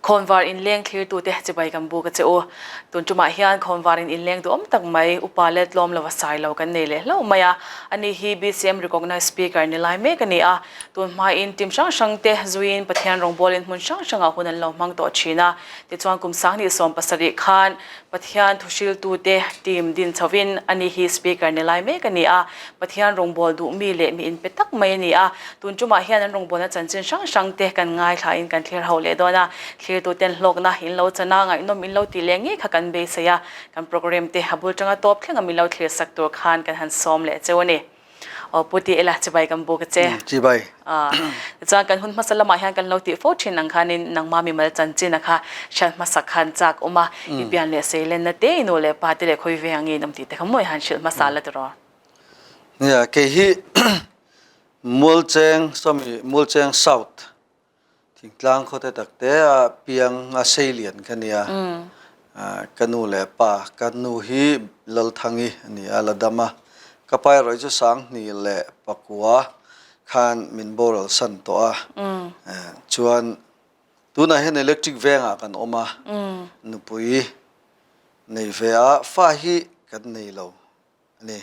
คนวารินเลี้ยงคลีตัวเตะจะไปกันบูก็จะโอ้ตุนจุมาเฮียนคนวารินอินเลี้ยงตัวตักไม่อุปาเลตลมเลวสายเรากันนี่เลยแล้วมาอันนี้ฮีบีซีเอ็ม recognize speaker นี่ไลน์เมกันนี่ตุนมาอินทีมช่างเตะจุยนปะเทียนรองบอลอินมุนช่างเอาคนนั้นเรามังตัวชีนะที่จวนกุมสังนี่สมปัสริคานปะเทียนทุชิลตัวเตะทีมดินชวินอันนี้ฮีสปีกเกอร์นี่ไลน์เมกันนี่ปะเทียนรองบอลดูมีเละมีอินไปตักไม่นี่ตุนจุมาเฮียนรองบอลนั้นจันจินช่างเตะกันง่ายค่ะอินกันเคลียร์เขาเลยด้วยนะเคลียร์ตัวเต็นโลกนะอินเราจะน่าไงน้องอินเราตีเลี้ยงงี้ค่ะกันเบสยากันโปรแกรมเตะฮับบุจังตัวเพื่อนกันมีเราเคลียร์สักตัวคานกันหันซ้อมเลยเจ้านี่ปุติเอลาจะไปกันบุกเจ้จีไปจากกันหุ่นมาสละมาหันกันเราตีโฟชินนังคันนังมามีมาจันจินะคะฉันมาสักขันจากออกมาอีเปียนเลเซเลนนะเตยโนเลปาติเลคุยเวียงงี้น้ำตีแต่ขโมยหันชิลมาสาละตัวเนี่ยเกฮีมูลเจงสมัยมูลเจงเซาท์ทิ้งกลางเขาแต่ตักแต่เปียงเซเลียนกันเนี่ยกันนูเลปากันนูฮีลลทังอีนี่อาลาดามาก็ไปรอยจะสังนี่แหละปักวัวขันมินโบรลสันตัวชวนตัวนั้นเห็นอิเล็กทริกเวงกันออกมานุปุยในเวียฟ้าฮีกันในเรานี่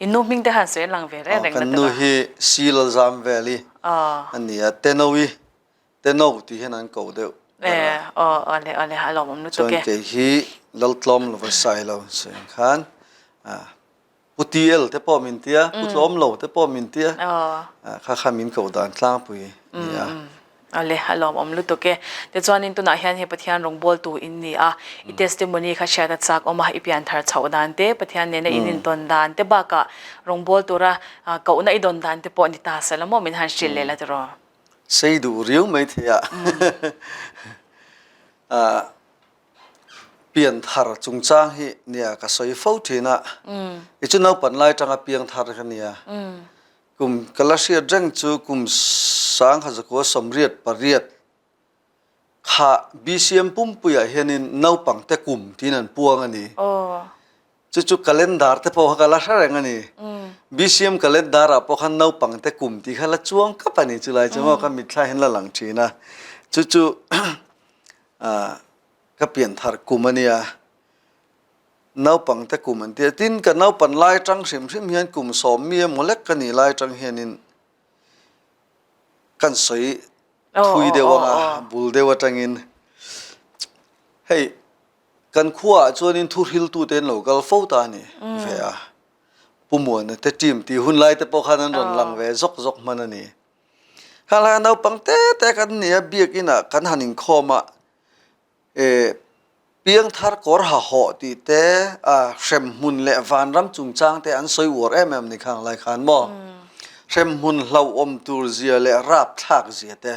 อินุมิงเดหันเสียหลังเวรแรงกันนูฮีซีลซามเวลีอันนี้เตนวีเตนอที่เห็นนั้นกูเดียวอะไรฮัลโหลผมนึกตัวแกจนเกฮีลลตลอมลวสายเราเสียงขันปุติเอลเตปอมินเตียปุตลอมโลเตปอมินเตียข้ามินกูด่านกลางปุยนี่อะไรฮัลโหลผมรู้ตัวแกแต่จวนนี้ตัวไหนเห็นเหตุปะเทียนรองบอลตัวอินนี่อีเทสติโมนีข้าแชร์ตัดจากออกมาอีเปียนทาร์ชาวดานเตปะเทียนเนี่ยอินินตอนดานเตบ้ากะรองบอลตัวระเก่าในดอนดานเตปอนิตาเสร็จแล้วมั่วมินหันชิลเลยละตัวรอใช่ดูเรียวไม่เทียเปลี่ยนทาร์จุงจ้างฮีเนี่ยก็สวยฟูทีน่ะอีจุนเอาปันไล่จังเปลี่ยนทาร์กันเนี่ยกุมกลาเชียจังจูกุมสังขจกัวสมเรียดปริยัดข้าบีซีเอ็มปุ่มปุยเห็นนเอาปังแต่กุมที่นั่นพวงอันนี้จู่ๆ kalendar แต่พอเขาลาชาเรงอันนี้บีซีเอ็ม kalendar พอเขานเอาปังแต่กุมที่เขาละจ้วงก็ปนี่จุลัยจะว่าเขามิตรเห็นละหลังทีนะจู่ๆก็เปลี่ยนทาร์กุมอันนี้นเอาปังแต่กุมอันเดียตินกันนเอาปันไล่จังสิมเฮียนกุมสอมเมียหมดเล็กกันนี่ไล่จังเฮียนินกันสวยทุยเดียวว่าบุลเดียวจังอินเฮ้ยกันขั้วจวนอินทุริลตูเต็นโลกัลฟูตานี่เวียปุ่มวนแต่จิมตีหุ่นไล่แต่พอขันนั้นหลังเวซกมันนี่ข้างล่างนเอาปังแต่กันเนี่ยเบียกินะกันหันิงคอมาเพียงทาร์กอร์หาหอตีเตะเชมมุนเละวานรำจุงจางเตะอันสวยวัวนี่ข้างไล่ขันบ่เชมมุนเหล่าอมตูเซียเละราบทักเซียเตะ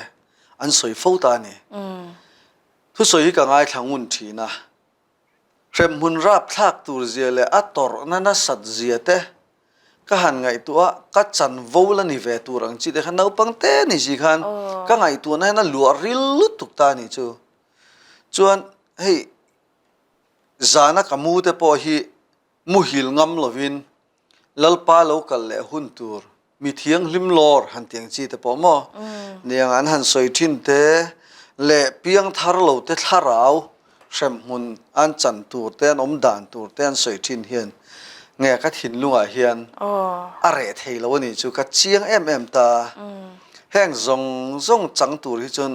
อันสวยฟูตานี่ทุกสวยก็ง่ายทางอุ่นทีนะเชมมุนราบทักตูเซียเละอัตตอร์นั่นสัตเซียเตะก็หันไงตัวก็จันวูลนี่เวตูรังจีเตะขันเอาปังเตะนี่สิขันก็ไงตัวนั้นน่ะลัวริลลุตุกตานี่จูจวนเฮ้ยจานักมูเตปอฮีมุฮิลงำลวินลลปาโลกัลเลหุนตูร์มีเทียงลิมลอร์หันเทียงจีเตปอมอเนี่ยงานหันสวยทินเตเละเปียงทาร์โลเตทาราวเชมหุนอันจันตูร์เตนอมดานตูร์เตนสวยทินเฮียนเงี้ยก็ทินลุงเฮียนอะไรเทลวันนี้จูกัดเชียงตาแห้งซงจังตูร์ที่จน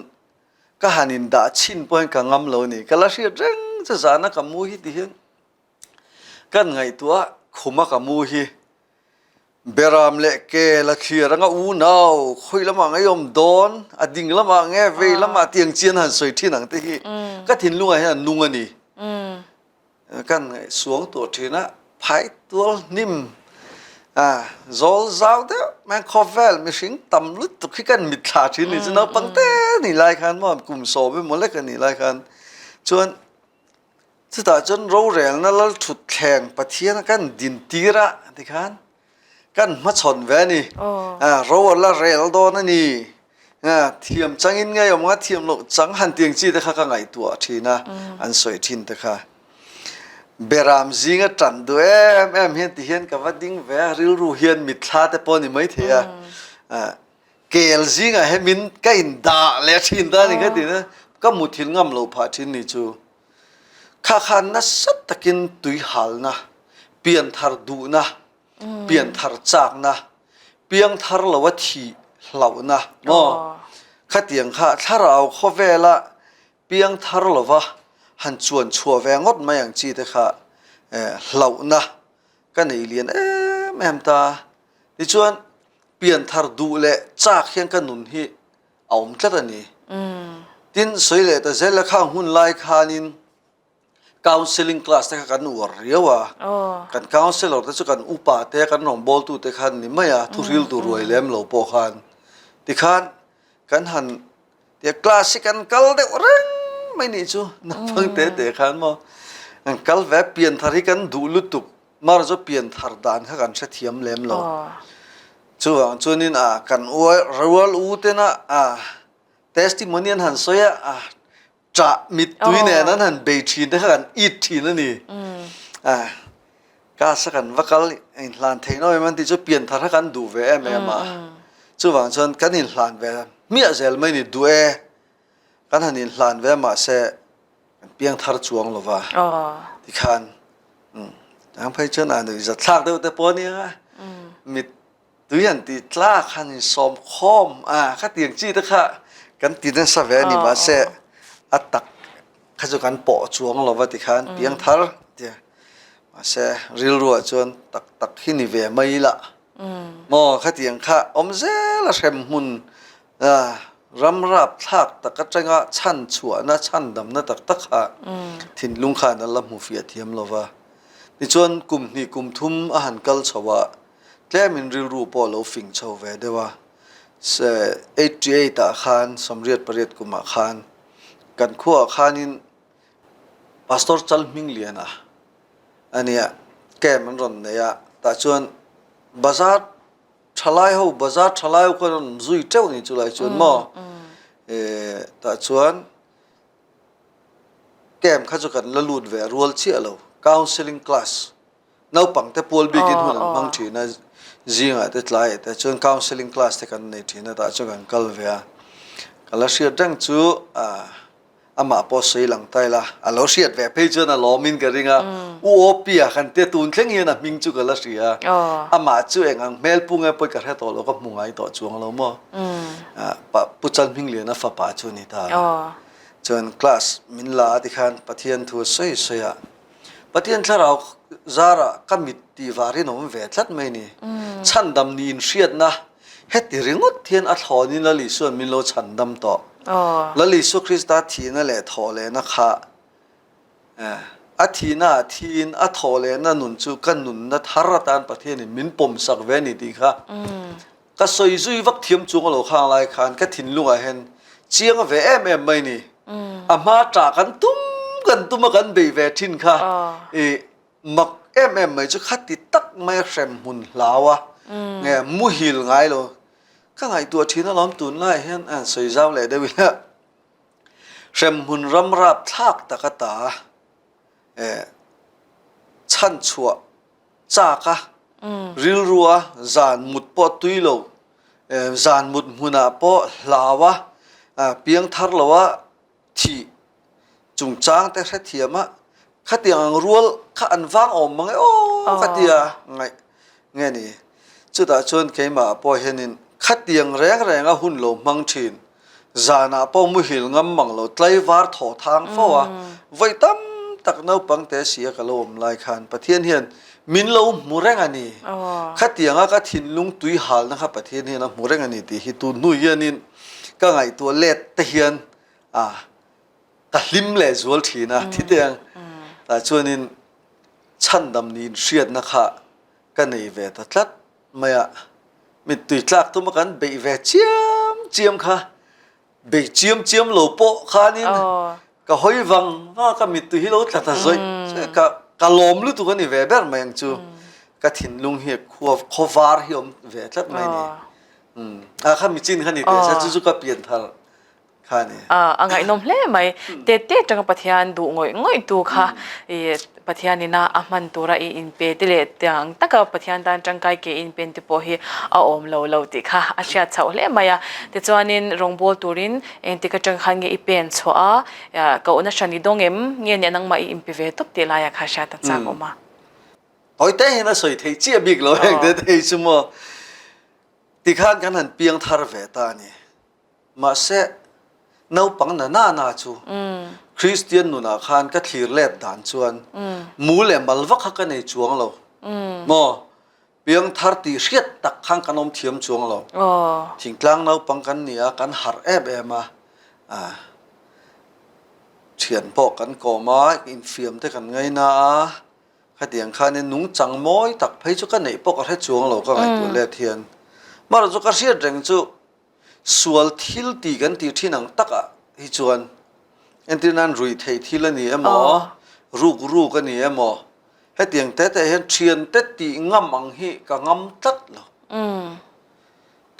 ก็หันินดาชินปอยกังงำโลนี่ก็ละเสียเร่งจะจานักมูฮีที่เห็นกันไงตัวขุมกับมูฮีเบรามเละเกละเขียรังอูนาวคุยละมาไงยมโดนอดิ่งละมาไงเวละมาเตียงเจียนหันสวยที่หนังที่ก็ทิ้งลุงไงหันนุ่งอันนี้กันไงสวงตัวทีนะไผ่ตัวนิ่มzolเด้อแมงคอเวลไม่สิงตำลุดตุกกันมิดขาทีนี่จะนับปังเต้นี่ไล่ขันมั่งกลุ่มโซไปหมดเลยกันนี่ไล่ขันจนสุดท้ายจนเราเรียนนั่นเราถุดแข่งปะเทียนกันดินตีระที่ขันกันมาชนแวนี่เราละเรียนโดนนี่เทียมจังอินไงออกมาเทียมโลจังหันเตียงจีแต่ข้าก็ไงตัวทีนะอันสวยทินแต่ข้าเบรามซิงจันด้วยเห็นที่เห็นกับว่าดิ้งเวริลรูเฮียนมิดลาแต่ปอนี่ไม่เทียเกลซิงเห็นมินก็อินดาเลชินดานี่ก็ดีนะ ก็มุทิลงำโลพาทินนี่จูข้าขันนะสัตตะกินตุยหัลนะเปลี่ยนทาร์ดูนะเปลี่ยนทาร์จากนะเปลี่ยนทาร์ละวัตีเหล่านะมอข้าเตียงข้าถ้าเราข้อเวละเปลี่ยนทาร์ละวะหันชวนชัวแวงดมาอย่างจีแต่ข้าเหล่านะก็ในเรียนแม่มตาดิชวนเปลี่ยนทาร์ดูเละจากเฮียงกันนุนฮีเอามจัดนี่ทินสวยเลยแต่เจละข้างหุ่นไล่คานินcounseling class แต่กันอวดเรียวว่ากัน counselor แต่สุกันอุปาเตกันน้องบอลตูแต่ขันนี่ไม่อะทุริลตูรวยเลี้ยมเหล่าปอขันที่ขันกันหันเดี๋ยวคลาสสิกันกัลเดวรังไม่นี่จูนับฟังเตขันมั้งกัลแบบเปลี่ยนทาริกันดูลุตุกมาเราจะเปลี่ยนทาร์ดานข้ากันเสถียมเลี้ยมเหล่าจูนี่กันอวยรัวลูเตนะtestimonial หันสวยจะมิดตุยเนี่ยนั้นหันเบทีนได้กันอีทีนั่นนี่ก็สักกันว่ากันหลานเทน้อยมันที่จะเปลี่ยนทาร์กันดูเวแม่มาจู่ว่าจนกันหลานเวมีอะไรไม่นี่ดูกันหันหลานเวมาเสเปลี่ยนทาร์จวงหรอวะที่ขันทางไปจนดูจะทักเดียวแต่ปอนี่มิดตุยอันที่ลากขันสอมคอมข้าเตียงจีตะค่ะกันตีนั่นสเวนี่มาเสอัตตักข้าจะกันปอจวงเราว่าที่ขันเพียงทาร์เดียมาเสริลรัวจนตักหินิเวไม่ละมอข้าเตียงข้าอมเซละเชมมุนรำรับทักตะกัจงะชันชัวนะชันดำนะตักข้าทินลุงข้านั่นละมูฟิอาเทียมเราว่าดิจวนกลุ่มนี่กลุ่มทุ่มอาหารกัลชาวะแค่มินริลรูปอเราฟิงชาวเวเดว่า88ตาขานสมเรียดประเรียดกุมาขานกันขั้วขานินพาสตอร์จัลมิงเลียนะอันนี้แกมันรอนเนี่ยแต่ชวนบาซาร์ทลายเขาบาซาร์ทลายเขาคนซุยเจ้านี่จุลัยชวนมอแต่ชวนแกมข้าจะกันละลุดเวรัวเชี่ยเรา counseling class น่าปังแต่ปวลบิกินหุ่นบางทีนะจีงแต่ทลายแต่ชวน counseling class แต่กันในทีนะแต่ชวนกันกัลเวียกัลเชียดังจูอามาพอสวยหลังไตละเราเสียดแบบเพจนะล้อมินกันริงอูโอปียกันเตตุนเข่งเงี้ยนะมิงจูกันละเสียอามาจูเองเมลปุ่งไปกันแค่ตัวเราก็มุงไอต่อจวงเรามั้งปุจจันมิงเลียนะฟ้าป่าจูนี่ตาจนคลาสมินลาที่ขันปะเทียนทัวสวยสวยปะเทียนถ้าเราจาระก็มิตีวารินอมเวทัดไม่นี่ฉันดำนีนเสียดนะเฮ็ดที่ริงดเทียนอัฐอนี่ละลิส่วนมิโลฉันดำต่อแล้วลิสุคริสต์ทีนั่นแหละทอเลยนะคะอาทีน่าทีนอัฐอเลยนั่นนุนจูกันนุนนัทฮาร์ตานประเทศนี่มินปมสักเวนิดีค่ะก็สวยจุยวักเทียมจุงเราข้างไลคันก็ถิ่นลุงเห็นเชียงเวไม่นี่อามาจากกันตุ้มกันเบยเวทินค่ะมักไม่จะขัดติดตักไม่เข็มหุ่นลาวะไงมุหิลไงโลก็ไงตัวทีนั้นล้อมตุนไล่เห็นสวยเจ้าเลยได้วิละเข็มหุ่นรำรับทักตะกตาชันชัวจากะริลรัวจานมุดปอตุยโลจานมุดมุนาปอลาวะเพียงทาร์ลาวะที่จุงจางแต่แค่เทียมะขัดยังรัวขัดอันฟังอมมั้งโอ้ขัดยังไงนี่จุดอาชนเคยมาพอเห็นขัดยังแรงหุ่นโลมังชินจานาพอมุหิลงำมังโลไตวาร์ถอทางฟ้าไว้ตั้มตักน้าปังแต่เสียกะโลมลายคันประเทศเฮียนมินโลมูเรงอันนี้ขัดยังก็ถิ่นลุงตุยหัลนะครับประเทศนี้นะมูเรงอันนี้ที่ฮิตุนุยนินก็ไงตัวเล็ดเทียนตัดลิมเล่จวลทีนะที่เตียงแต่ช่วงนี้ฉันดำนินเสียดนะคะกันในเวทตัดไม่มิตุยจักตัวมันเบยเวเจียมค่ะเบยเจียมโลโปค่ะนี่ก็หอยวังว่าก็มิตุยโลตัดซอยก็ล้อมลุตุกันในเวแบบไม่ยังจูก็ถิ่นลุงเหียขวาร์เหียมเวทัดไม่นี่ข้ามีจินข้านี่เดี๋ยวฉันจู่ๆก็เปลี่ยนทาง ข้านี่ อ่าไงนมเล่ไหมเตะจังปะเทียนดูง่อยดูค่ะปะเทียนนี่นะอามันตัวระอินเปติเลตยังตะกับปะเทียนตันจังไกเกอินเป็นติโปฮีอาอมโลติค่ะอาเชียเฉาเล่ไหมอะแต่จวนนินรองบอลตูรินเองติกจังขันเงอีเป็นชัวก็อุณชันนิดงเอ็มเงี้ยนังมาอินพิเวตุบติลายค่ะชาตัดจากออกมาโอ้ยแต่เห็นนะสวยที่เจี๊ยบอีกเลยเด็ดที่สมมติที่ข้านกันหันเปียงทาร์เวตานี่มาเสะนาปังนาจูคริสเตียนนุนาข้านก็ทีเล็ดด่านชวนมูเล่มัลวักกันในจวงเราโมเปียงทาร์ตีเสียดตักข้างกันอมเทียมจวงเราทิ้งกลางนาปังกันเนี่ยกันหาร์เอฟมาเฉียนพอกันก่อมาอินฟิมเท่กันไงนะขัดยังข้านี่นุ่งจังมอยตักไปจุกันไหนปกติจวงเราก็ไงตัวเล็ดเทียนมาเราจะกระเสียดเร่งจูสวลทิลตีกันตีที่หนังตักอ่ะฮิจวนเอ็นที่นั่นรุยเทที่ละนี่หมอรูกันนี่หมอให้เตียงแต่เห็นเชียนแต่ตีงำอังฮีก็งำตัดแล้ว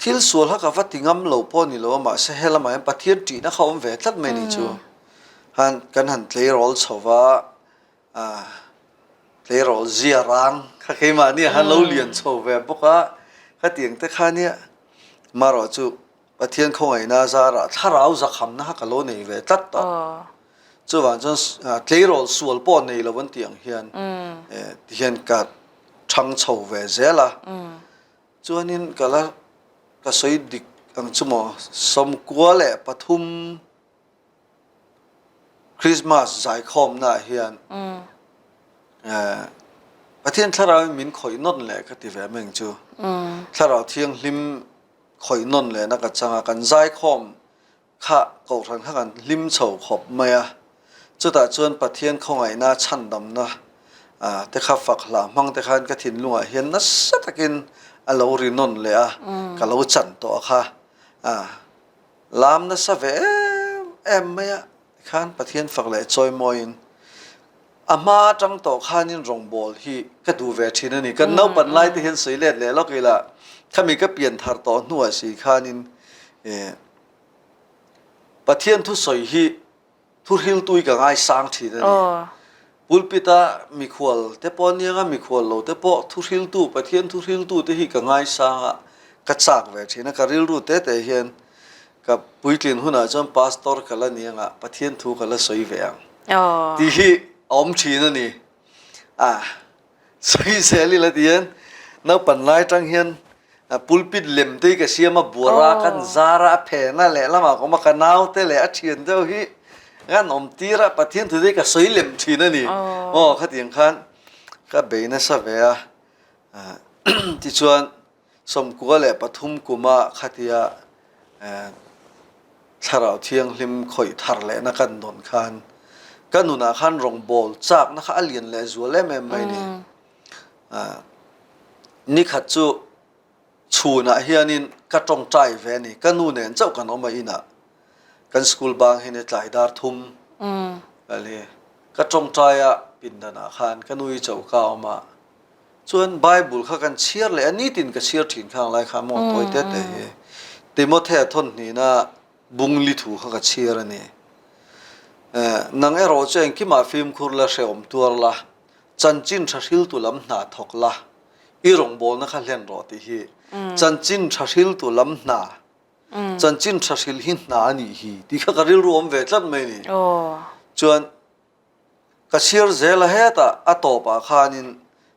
ทิลสวลฮักกับตีงำเหล่าพ่อนี่เรามาเสฮละมาปะเทียนจีนะเขาเวทัดไม่นี่จูหันกันหันเพลย์โรลชาวาเพลย์โรลเจียรังข้าเคยมาเนี่ยฮันเราเรียนชาวเวบอกว่าข้าเตียงแต่ข้าเนี่ยมารอจูปะเทียนคงไอ้นาซาระถ้าเราจะคำนะฮักกะโลนี่เวตัดต่อจู่วันจนเพลย์โรลสวลป้อนนี่เราวันเตียงเฮียนเฮียนกัดช่างชาวเวเจล่ะจู่วันนี้ก็ละก็สวยดิกอังจุโมสมกัวแหละปทุมคริสต์มาสใจคอมน่ะเฮียนประเทศถ้าเรามินข่อยนนแหละก็ติแวเมงจูถ้าเราเที่ยงลิมข่อยนนแหละนักจังกันใจคอมข้าก็ทันข้ากันลิมเฉาขบเมียจุดแต่จวนประเทศของไอ้น่าชันดำนะแต่ข้าฝักหลามังแต่ข้าก็ถิ่นลุงเฮียนนัสตะกินเรารินนเลยก็เราจันตัวค่ะลามนัสเวเมียข้านประเทศฝักเลยจอยมอยน์อามาจังต่อข้านินรองบอลที่ก็ดูเวทีนั่นนี่ก็นับปันไล่ที่เห็นสีเล็ดเลยแล้วก็ละถ้ามีก็เปลี่ยนทาร์ต่อหน่วยสีข้านินประเทศทุสอยที่ทุริลตุยกับไอ้สังทีนั่นนี่ปุลปิตามีขวลแต่ปอนยังมีขวลเราแต่ปอทุริลตุประเทศทุริลตุที่กับไอ้สังกัดสักเวทีนั่นก็ริลรูแต่เห็นกับปุยกลินหุ่นอาจจะพาสตอร์กันละเนี่ยประเทศทุกันละสวยเวียงที่อมชีนั่นนี่สวยเสียลีละเดียนนับปันไล่จังเฮียนปุลปิดเล่มตีกับเสียมาบัวรากันซาระเพนั่นแหละแล้วมาก็มากันเอาแต่แหละเชียนเจ้าฮีงั้นอมตีระประเทศทุได้กับสวยเล่มชีนั่นนี่ขัดยังขันก็เบย์นั่นซะเวียที่ชวนสมกัวแหละปทุมกุมาขัดยาถ้าเราเที่ยงลิมข่อยทาร์เลยนักกันโดนขันก็หนุนาขันรองบอลจากนักอเลียนเลยจัวเล่แม่ไม่นี่นี่ขัดจูชูนะเฮียนินก็จงใจเวนี่ก็นู่นเนี่ยเจ้ากันออกมาอินะกันสกูลบางเห็นใจดาร์ทุ่มอะไรก็จงใจอ่ะปินนาขันก็นู่นเจ้าก้าวมาส่วนไบเบิลเขากันเชียร์เลยอันนี้ตินก็เชียร์ถิ่นข้างไรข้ามองตัวเด็ดเลยติโมเททนนี่นะบุงลิทูเขาก็เชียร์นี่นังโรเจงกิมาฟิล์มคุรละเสอมตัวละจันจินชัชิลตุลำหนาทกละอีรงบอลนักเล่นรอตีฮีจันจินชัชิลตุลำหนาจันจินชัชิลหินนานี่ฮีที่เขาก็ริรวมเวทลันไม่นี่จวนก็เชียร์เซลเฮตาอัตโตปะขานิน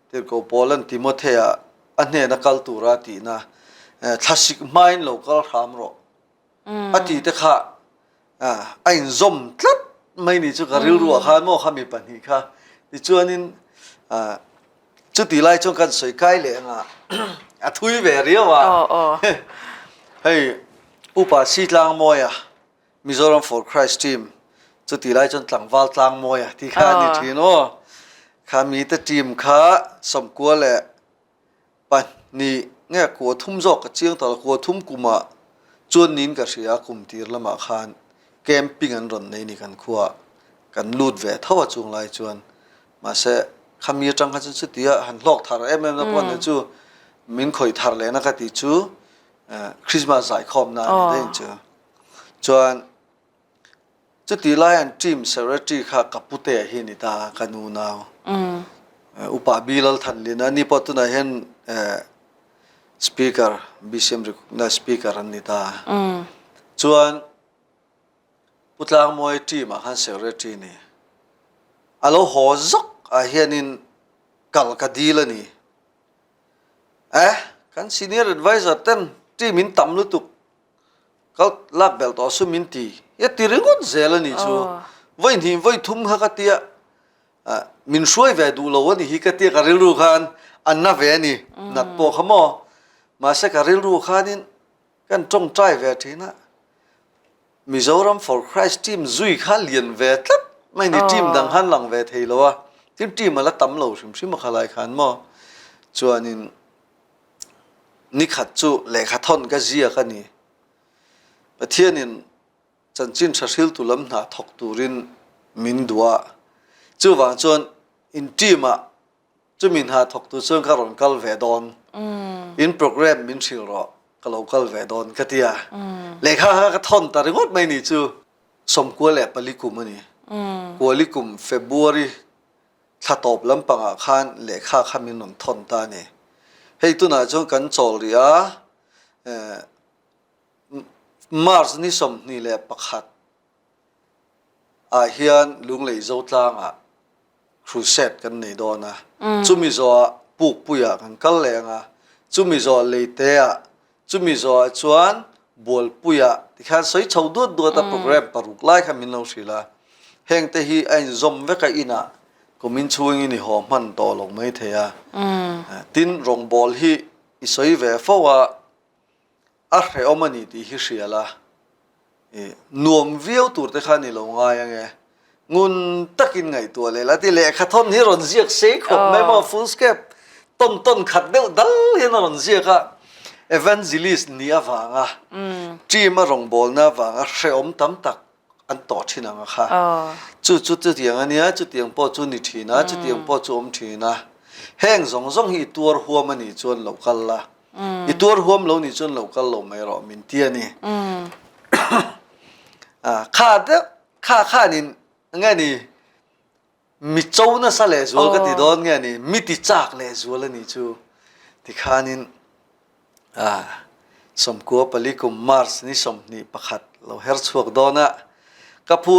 เด็กก็บอลันติโมเทอะอันนี้นักลตูราตีนะทัศิกไม่โลกก็ทำรออดีตค่ะไอ้ซอมทัดไม่นี่จุกริรัวข้าโม่ข้ามีปัญหาค่ะที่จวนนินจุดที่ไล่จงกันสวยใกล้เลยทุยเวรียวะเฮ้ยอุปสิตลางมอยมิโซรัม for Christ team จุดที่ไล่จนหลังวาลลางมอยที่ข้านี่ทีโน่ข้ามีแต่ทีมข้าสมควรแหละปันนี่เนี่ยกัวทุ่มจอกกับเชียงต่อกัวทุ่มกุมาจวนนินกับเสียกุมตีร์ละมาขานเกมปิ้งอันรอนในนี่กันขัวกันลูดเวทเท่าจุงไลจวนมาเสะคำมีจังกันสุดที่หันลอกทาร์นักวันนี้จูมินคอยทาร์เลยนักติจูคริสต์มาสสายคอมนั่นได้จูจวน จุดที่ไล่อันทีมเซอร์จีค่ะกับปุเตะหินิตากันูนาวอุปาบิลทันลีนะนี่พอตุนะเห็นสปีกเกอร์บิเซมริกนะสปีกเกอร์อันนิตาส่วนพุทธลางมวยทีมฮันเซอร์จีนี่อโลฮอซกเฮียนินกัลกัดีลนี่กันซีเนียร์แอดไวเซอร์เต้นทีมินตั้มลุตุกก็ลากเบลต์อสุมินตีตีเรื่องก็เจริญนี่ชัววัยนี้วัยทุ่มฮักตีอ่ะมินช่วยเวดูโลวันนี้ฮิกตีการิลรูขานอันน่าเวนี่นัดโปขโมมาเสการิลรูขานินกันจงใจเวทีนะมิโซรัม for Christ ทีมจุยขาเลียนเวทัดไม่นี่ทีมดังฮันหลังเวทีแล้ววะทีมมาละตั้มโลชิมมาขลายขานมอชัวนินนี่ขัดจูเลขาทอนก็เจียกันนี่ประเทศนี้จันจินชาชิลตุลมนาทกตูรินมินดัวจู่วางจนอินทีมาจู่มินหาทกตูจนการอนกัลเวดอนอินโปรแกรมมินชิลรอกัลกัลเวดอนกติยาเลขาฮะก็ทอนแต่รงดไม่นี่จู่สมควรแหละปลิกุมนี่กัวลิกุมเฟบรุรีถ้าตอบลำปังอาคารเลขาขามินนทอนตาเนี่ยให้ตัวน่าจงกันโจลียมาร์สนี่สมนี่แหละปักขัดเฮียนลุงเลยเจ้าตางครูเซตกันในดอนะจุมิจอปุกปุยกันกัลเลงจุมิจอเลยเตะจุมิจอชวนบอลปุยที่ข้าใช้ชาวดูดูแต่โปรแกรมปรุกไล่ขมินเราสิละเฮงแต่ฮีไอ้จอมเวกอินะก็มินช่วยนี่หอมมันต่อลงไม่เทียตินรองบอลฮีอิสอยเวฟว่าเรอมันนี่ที่ฮิเชียละนวมวิวตัวเด็กขันนี่ลงง่ายยังไงงุนตักินไงตัวเลยละที่เล็กขัดทนที่รอนเสียกเสกผมไม่มาฟูลสเก็ปต้นขัดเดียวดัลเห็นรอนเสียกเอเวนซิลิสนี่ฟังจีมารองบอลนะฟังเรอมตั้มตักอันต่อที่นั่งค่ะจุดเดียงอันนี้จุดเดียงพอจุดนิทีนะจุดเดียงพอจุดอมทีนะแห้งสองอีตัวหัวมันนี่จวนหลบกันละอีตัวหัวมันเรานี่จนเราก็เราไม่รอมินเตียนี่ข้านี่ไงนี่มิโจน่ะสเลซัวก็ติดโดนไงนี่มิติจากเลซัวแล้วนี่จูที่ข้านี่สมกัวปลิกุมมาร์สนี่สมนี่ประคัดเราเฮร์ชวกโดนะกับผู้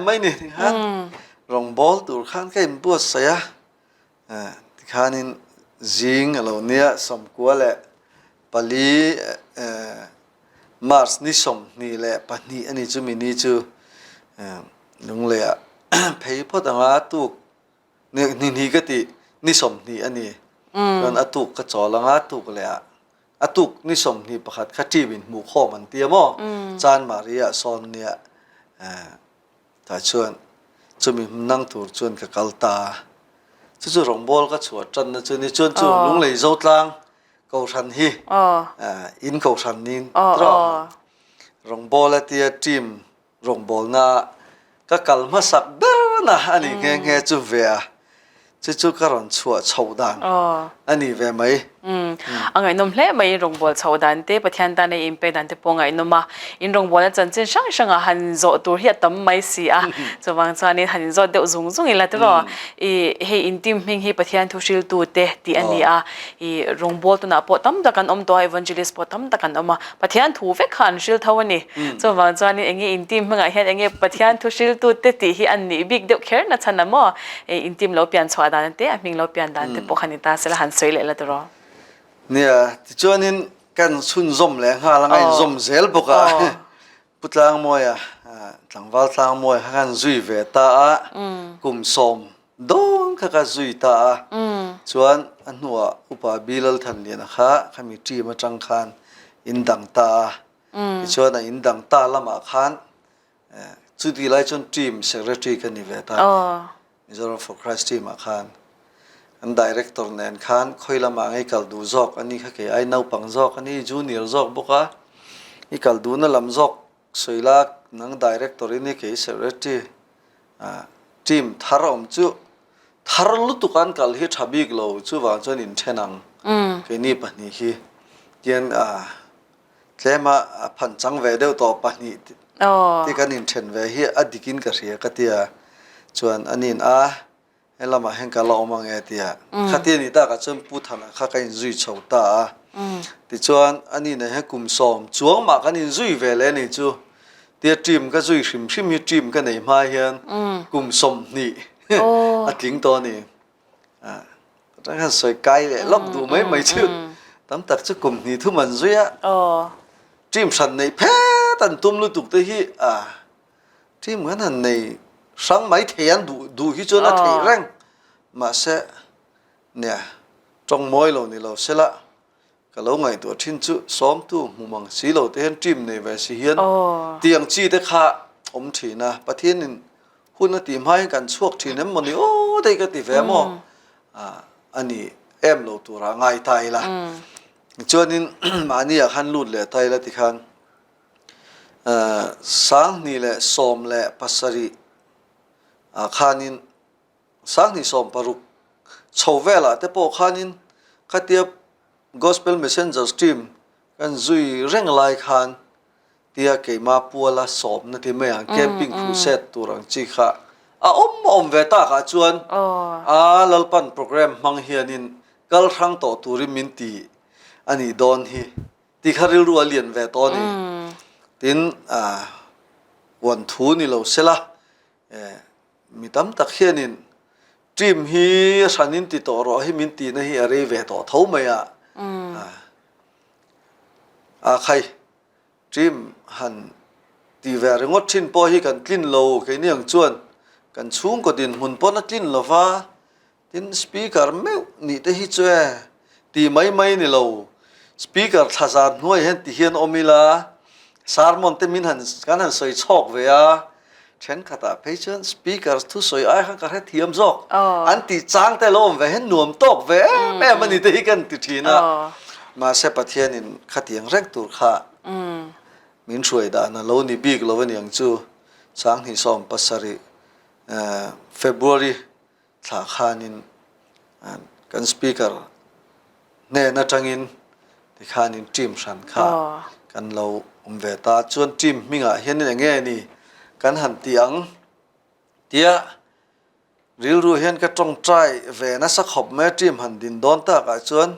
ไม่นี่ฮะรองบอลตัวข้างก็อิมบัวเสียที่ข้านี่จิงเราเนี่ยสมกัวแหละปลีมาร์สนี่สมนี่แหละปนี่อันนี้จูมินี่จูลุงเลยเพย์พอต่างตุกนี่ก็ตินี่สมนี่อันนี้กันตุกกระจอลังตุกเลยตุกนี่สมนี่ประคัดขัดจีบินหมู่ข้อมันเตี้ยมั้งจานมาเรียซอนเนี่ยถ้าชวนจูมีนั่งตัวชวนกับกัลตาจู่รองบอลก็ชวนจันนะชวนนี่ชวนลุงเลยเจ้าตังเขาชันฮีอินเขาชันนินตรอรองบอลและเตียทีมรองบอลน่ะก็กัลมาสักเด้อนะอันนี้แง่จู่เวียจู่ก็ร้อนชัวชาวดันอันนี้เวียไหมอังไงนมเล่ไม่รองบอลชาวดันเตปะเทียนตาในอิมเปดันเตปงไงนมมาอินรองบอลจันเจนช่างหันโจตัวเฮียตั้มไม่เสียจะวางจานี่หันโจเดือดซุงอีละตลอดเฮอินทิมเฮงเฮปะเทียนทุชิลตัวเตตีอันนี้รองบอลตัวน่ะปอตั้มตะกันตัวเอวันเจลิสปอตั้มตะกันมาปะเทียนถูเวกขันชิลเท่านี้จะวางจานี่เองอินทิมเฮงไงเฮเองปะเทียนทุชิลตัวเตตีเฮอันนี้บิ๊กเดือดแค่นั้นฉันน่ะมั้งอินทิมเราเปลี่ยนชวดันเตมิงเราเปลี่ยนดันเตปอขันิตาเสละหันสวยเลยละตลอดเนี่ยที่จวนนี้กันชุนซมแรงฮะแล้วไงซมเซลปกพุทธางมวยหลังวัลทางมวยกันจุยเวตากุมสมโดนข้าก็จุยตาชวนอันหัวอุปบิลทันเนี่ยนะคะขมิจีมาจังคันอินดังตาที่ชวนอินดังตาละมาคันจุดที่ไล่จนทีมเซกเรตรีกันนี่เวตามิโซรัม for Christ ทีมมาคันอันดีเรคเตอร์เนี่ยขันคุยละมาไอ้กัลดูจอกอันนี้เขาเกี่ยไอ้นาวปังจอกอันนี้จูเนียร์จอกบุกไอ้กัลดูนั่นลำจอกสวยลักนังดีเรคเตอร์นี่เกี่ยเสร็จทีมทารอมจูทารลุตุกันกัลฮิทับิกโลจูวางจนอินเทนังเกี่ยนี่ปะนี่ฮีเกี่ยนเทมาพันจังเวเดลต่อปะนี่ อ๋อ ที่กันอินเทนเวฮีอดีกินกระเสียกติยาชวนอันนี้เฮลมาแห่งกะลอมังเอติยาขัดที่นี่ตากระชนพูดทันข้ากันจุยชาวตาที่ชวนอันนี้เนี่ยให้กลุ่มสอมจวงมากันอินจุยเวลนี่จูเดียจิมก็จุยชิมมีจิมกันไหนมาเฮียนกลุ่มสมนี่อทิ้งตัวนี่ตั้งแต่สวยไกลเลยลองดูไหมไม่ชื่อตั้งแต่จะกลุ่มนี้ทุกมันจุยอะจิมสันในแพ้ตันตุ้มลุตุกตัวฮีจิมเหมือนในสังไม่เทียนดูที่จนละเทียงมาเสเนี่ยจงมวยเรานี่เราเสละก็เราไงตัวทิ้งจุซ้อมตู้มุมังสีเราเทียนจิมในเวสีเฮียนเตียงจีเตค่ะอมทีนะประเทศนึงหุ่นตีมให้กันช่วงทีนั้นมันนี่โอ้ได้ก็ตีแฝงมั้งอันนี้เราตัวร่างไงตายละจนนี้มานี่อยากหันลุดเลยตายละที่ขันสังนี่แหละสมแหละปัสสรีขานินสังนี่สมปรุกชาวเวลาแต่พอขานินขัดเทียบ gospel messenger team กันจุยเร่งไล่ขานเตียเกมาปัวละสมนั่นที่ไม่อ่ะ camping crusade ตัวรังจีค่ะอมเวตากาจวนลลปันโปรแกรมมังเฮียนินกัลรังต่อตุริมินตีอันนี้โดนฮีที่ขาริลรัวเลียนเวตอนี่ตินวันทูนี่เราเสละมีตั้มตักเฮียนินจิมฮีสันนินติต่อรอให้มินตีนะฮีอะไรเวตอเท่าไหมใครจิมหันตีเวรงดชินพอฮีกันกลิ่นโลแค่นี้ยังจวนกันชุ่มก็ดินหุ่นปนกลิ่นโลฟ้าตินสปีกเกอร์ไม่นี่แต่ฮิจเวตีไม่นี่เราสปีกเกอร์ท่าจานหัวเห็นตีเฮียนอมิลาสารมอนเตมินหันกันหันสวยชอกเวียเช่นขตาเพจนสปีกเกอร์ทุสวยไอ้ข้างกันให้เทียมจอกอันตีจางแต่ลมเวเห็นหนุ่มตกเวแม่มันนี่แต่ฮิกันติทีนะมาเสพเทียนินขัดยังเร่งตัวข้ามินช่วยได้นะเรานี่บีกเราวันยังจูสังหิสอมปัสสรีFebruary สาขานินกันสปีกเกอร์เนี่ยนัจังอินที่ขานินจิมสันข้ากันเราเวตาชวนจิมมิงเห็นอย่างเงี้ยนี่กันหันเตียงเตียริลรู้เห็นก็จงใจเวนัสขบแม่จิมหันดินดอนตากชวน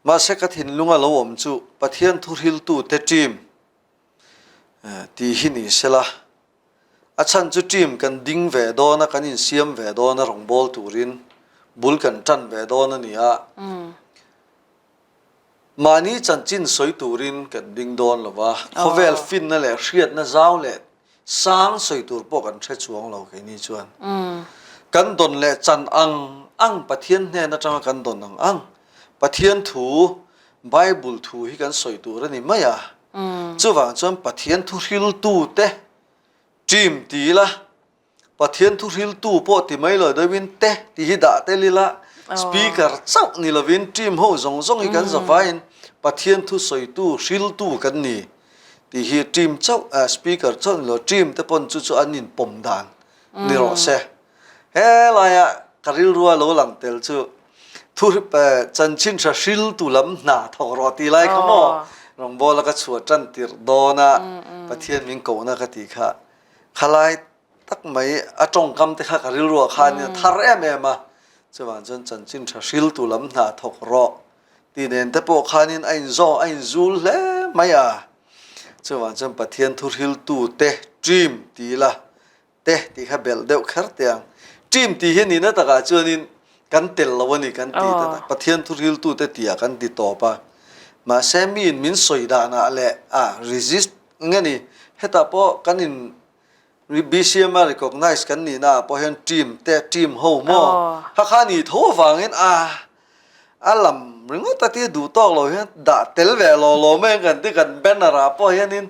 มาเสกถินลุงเราอมจูปะเทียนทุริลตูเตจิมที่หินี่เสละอาชันจุจิมกันดิ้งเวดอนะกันอินเซียมเวดอนะรองบอลตูรินบุลกันจันเวดอนะนี่ฮะมานี้จันจินสวยตูรินกันดิ้งดอนหรอวะเขาเวลฟินนั่นแหละเชียดนะเจ้าแหละสร้างสวยตูปกันเช็ดช่วงเราแค่นี้ชวนกันดอนแหละจันอังปะเทียนเนี่ยนะจังกันดอนอังปะเทียนถูไบเบิลถูให้กันสวยตูรันนี่ไม่อะจู่ว่าจนปะเทียนทุริลตูเตจิมตีละปะเทียนทุริลตูพอที่ไม่เลยได้วินเตที่ฮิดาเตลิละสปีกเกอร์เจ้านี่ละวินจิมโหจงอีกันจะไฟน์ปะเทียนทุสวยตูริลตูกันนี่ที่ฮิจิมเจ้าสปีกเกอร์เจ้านี่ละจิมแต่ปนจู่อันนี้ปมดานนี่รอเสเฮ้ลายะกริลรัวโลหลังเตลจู่ทุริจันชินชาริลตูลำหนาทอรอตีไลขโมรองบอลก็ชวดจันติรดอนะปะเทียนมิงโกนะกติค่ะขลายตักไม่จงกำแต่ข้ากริลรัวขานเนี่ยทาร์เอเมมาจะว่าจนจันจินชาชิลตุลำหนาทอกรอตีเด่นแต่พวกขานินไอ้จูลเล่ไม่จะว่าจนปะเทียนทุริลตูเตจิมตีละเตตีข้าเบลเดวขัดเตียงจิมตีเห็นนี่นะตะกาจนินกันเตลละวันนี้กันตีแต่ปะเทียนทุริลตูเตตีกันตีต่อไปมาเซมินสวยดานะแหละresist งั้นนี่เหตุผลกันนินBCM recognize กันนี่นะพอเห็นทีมโฮโมฮักขานี่โทฟังเห็นลำรึงว่าตัดที่ดูตอกเราเห็นด่าเตลเวลแม่งกันที่กันเป็นอะไรพอเห็นนี่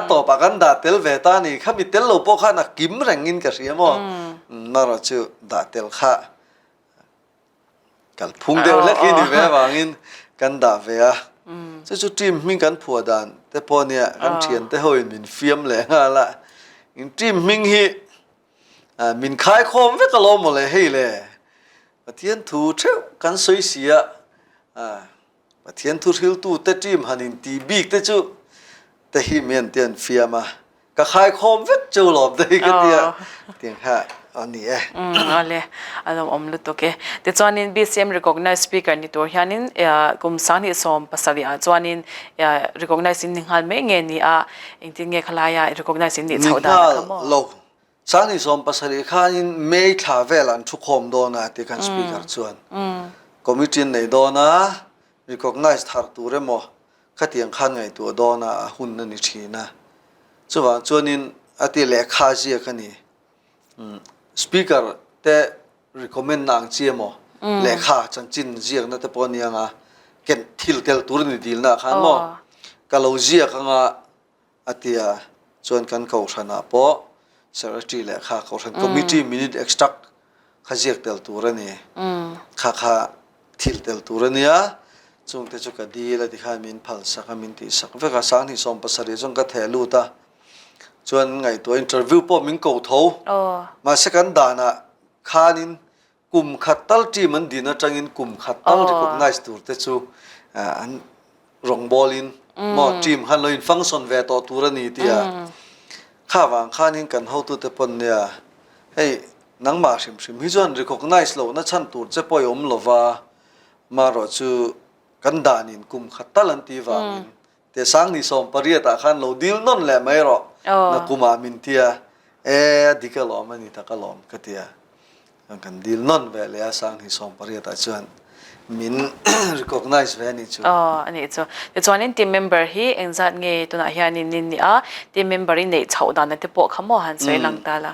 ต่อปากันด่าเตลเวตานี่ข้ามีเตลเราพอข้านักกิมแรงงินกันเสียมั้งน่ารักชื่อด่าเตลข้ากันพุ่งเดียวเล็กนี่แม่ฟังงินกันด่าเวียจะจุดทีมมีกันผัวดันแต่พอเนี่ยกันเทียนแต่เฮยมินฟิล์มเลยฮะละจิมมิงฮีมินขายคอมเวกลอมเลยให้เลยปะเทียนถูเท่ากันสวยเสียปะเทียนถูริลตูเตจิมหันินตีบีกเตจูแต่ฮีเมียนเตียนเฟียมา ก็ขายคอมเวทจูหลบได้ก็เดียเตียงฮะอันนี้ale alom om lu to ke te chuanin BCM recognize speaker ni tur hianin kum sang ni som pasali a chuanin recognize in ninghal me nge ni a engtin nge khalaya recognize in ni chhoda khamo lo sang ni som pasali khanin me tha velan thu khom do na te kan speaker chuan committee nei do na recognize thar tur emo khatiang khan ngai tu do na hun na ni thina chuwa chuanin ati le kha ji khani speaker te recommend nang chiemo lekha chanchin jiang na te ponianga ken thil tel tur ni dil na khan mo kalojia kanga atia chon kan ko thana po secretary lekha ko than committee minute extract khajiak tel tur ani kha thil tel tur ania chung te chu ka di la di kha min phal saka min ti sak ve ka sang ni som pasari chung ka thelu ta chuan ngai to interview po min ko tho ma second dana khanin kum khatal team an dina tangin kum khatal recognize tur te chu an rong bolin mo team han loin function ve to turani tia khawang khanin kan ho tu te pon nia hey nang ma sim sim hi chuan recognize lo na chan tur che poyom lova ma ro chu kan danin kum khatal an ti wangin te sang ni som pariata khan lo dil non le mai ro na kuma min tia dikalom ani takalom katia kan dil non ve le sang hi som pariata chuan min recognize ve ni chu ani chu te chuanin team member hi engzat nge tuna hianin nin ni a team member in nei chhoda na te po khamo han sei lang ta la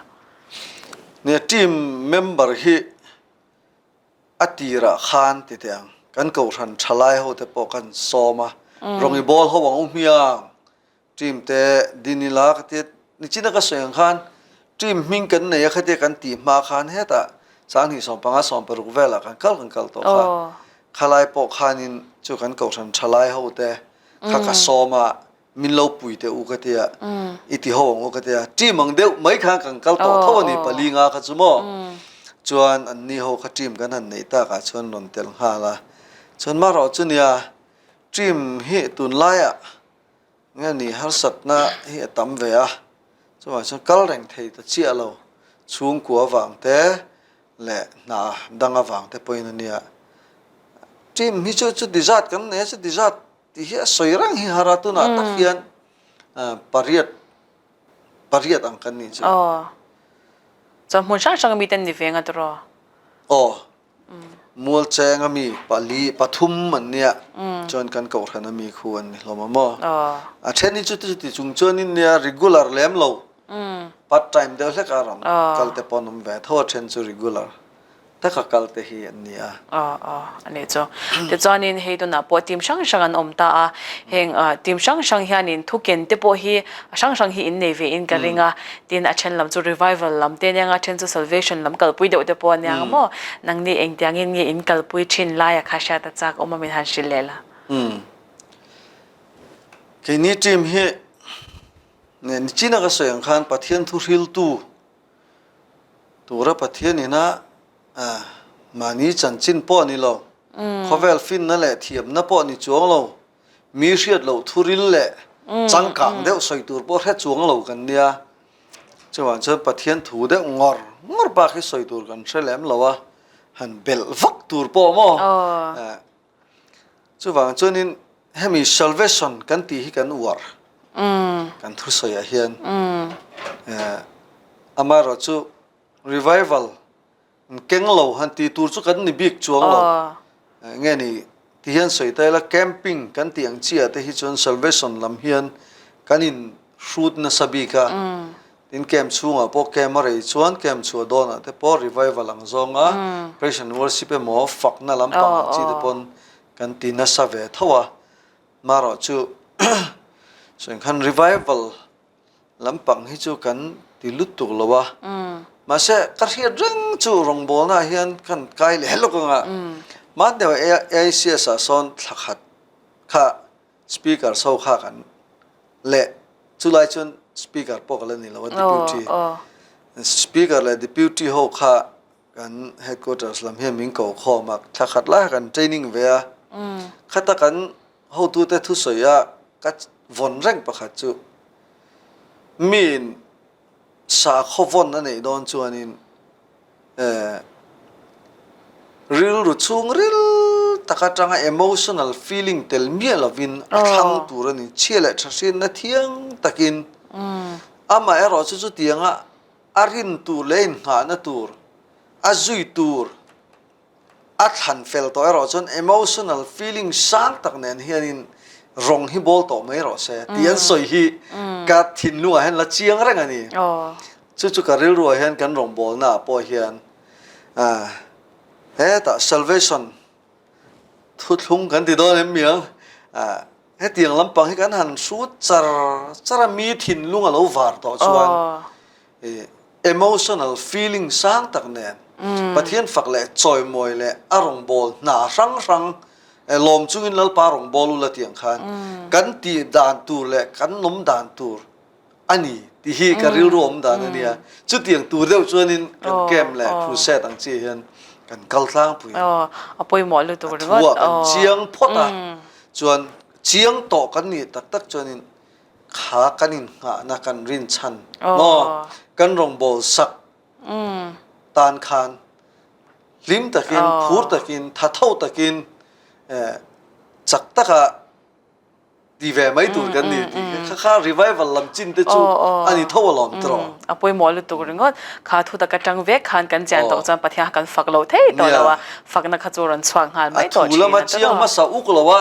ne team member hi atira khan ti tiang kan ko than thalai ho te po kan soma rongi bol ho wang umiang team te dinila ka te ni china ka soyang khan team ming kan nei kha te kan ti ma khan heta sang hi som panga som per vela kan kal to kha khalai po khanin chu kan ko than thalai ho te kha ka soma min lo pui te u ka te iti ho wang u ka te team mang deu mai kha kan kal to tho ni palinga kha chu mo chuan an ni ho kha team kan an nei ta ka chuan non tel ha la chuan ma ro chu nia team hi tun laia nga ni har sat na hi tam ve a chuan chuan kal reng thei ta chi alo chung kwa wang te le na danga wang te poin ania team hi chu dizat kan ne chu dizat ti hi soirang hi haratu na ta hian pariat ang kan ni chu chon mun sang mi ten ni venga tro mul cheng ami pali pathum man nia chon kan ko thana mi khuan ni hloma mo a theni chu ti chung chon in nia regular lem lo part time de hle karam kal te ponum ve tho then chu regular ta ka kal te hi ania ani chu te chuanin hei to na po team sang an om ta a heng team sang hianin thuken te po hi sang hi in nei ve in karinga tin a chen lam chu revival lam te nya chen chu salvation lam kal pui de te po nya mo nang ni eng tiang in nge in kal pui chin la ya khasha ta chak oma min han shilela ke ni team hi ne ni china ka soyang khan pathian thu ril tu tura pathian ina mani chanchin po ni lo khovel fin na le thiam na po ni chuang lo mi riat lo thuril le changkang deuh soi tur po he chuang lo kan nia chuan chu pathian thu de ngor pa khi soi tur kan threlem lowa han bel vak tur po mo chu wang chunin hemi salvation kan ti hi kan war kan thu soi a hian amaro chu revival keng lo han ti tur chu kan ni bik chuang lo nge ni ti hian soi tai la camping kan tiang chia te hi chon salvation lam hian kanin shoot na sabika tin camp chunga po camera chuan camp chu dona te po revival ang zonga praise and worship mo fak na lam pang chi te pon kan ti na save thawa maro chu so kan revival lam pang hi chu kan ti lutu lowa mà sẽ cắt hiện rừng chú rong bò na hiện kan kai le lo nga mà đều AICS son thakhat kha speaker so kha kan le chu lai chun speaker pok la ni lo deputy speaker le deputy ho kha kan headquarters lam he ming ko kho mak thakhat la kan training ve a khata kan ho tu te thu soya ka von reng pakhat chu มีนสาขวันนั่นเองโดนชวนนินริลรุดซุงริลตะกัจัง emotional feeling เตลเมียลวินขังตัวนี่เชี่ยแหละชัดเจนนะเที่ยงตะกินมาเอรอจุดเตียงอารินตัวเล่นหานะตัวอาจุยตัวอัดหันเฟลตัวเอรอจน emotional feeling สังตักเนียนเฮียนินรองฮิบอลตัวไม่รอเสียเตียนสวยฮีกัดทินนัวเห็นละเจียงอะไรกันนี่จุดการริลรัวเห็นกันรองบอลน่ะพอเฮียนแต่ salvation ทุกทุงกันที่โดนเมียงให้เตียงลำปังให้กันหันสุดจระมีทินลุงเราวาร์ต่อชวน emotional feeling สร้างตักเนียนประเทศฝักเละจอยมวยเละอารมณ์บอลหนารังลมจุงินลปารมณ์บอลละเตียงขันกันตีด่านตูเละกันนมด่านตูอันนี้ที่ฮีการริรวมด่านนี้จุดเตียงตูเดียวชวนนินกันเกมเละครูเซตังจีเห็นกันกัลทางปุยเอาปุยหมอเลยตัวทั่วกันเชียงพอตาจวนเชียงโตกันนี่ตักจวนนินขากันนินหานักันรินชันมอกันรองบอลสักตานคานลิมตะกินพูดตะกินทัดเท่าตะกินจักตะกะดีเวไม่ตูกันนี่ข้ารีไววัลลำจินเตจูอันนี้เท่าลอมตรอเอาปุยหมอเลยตัวนึงก็ขาทุตะกะจังเวกขันกันแจนต่อจนปะเทียกันฝักเราเท่ต่อแล้วว่าฝักนักขจรสว่างหันไม่ต่อชีนะมาเชียงมาสาอุกแล้วว่า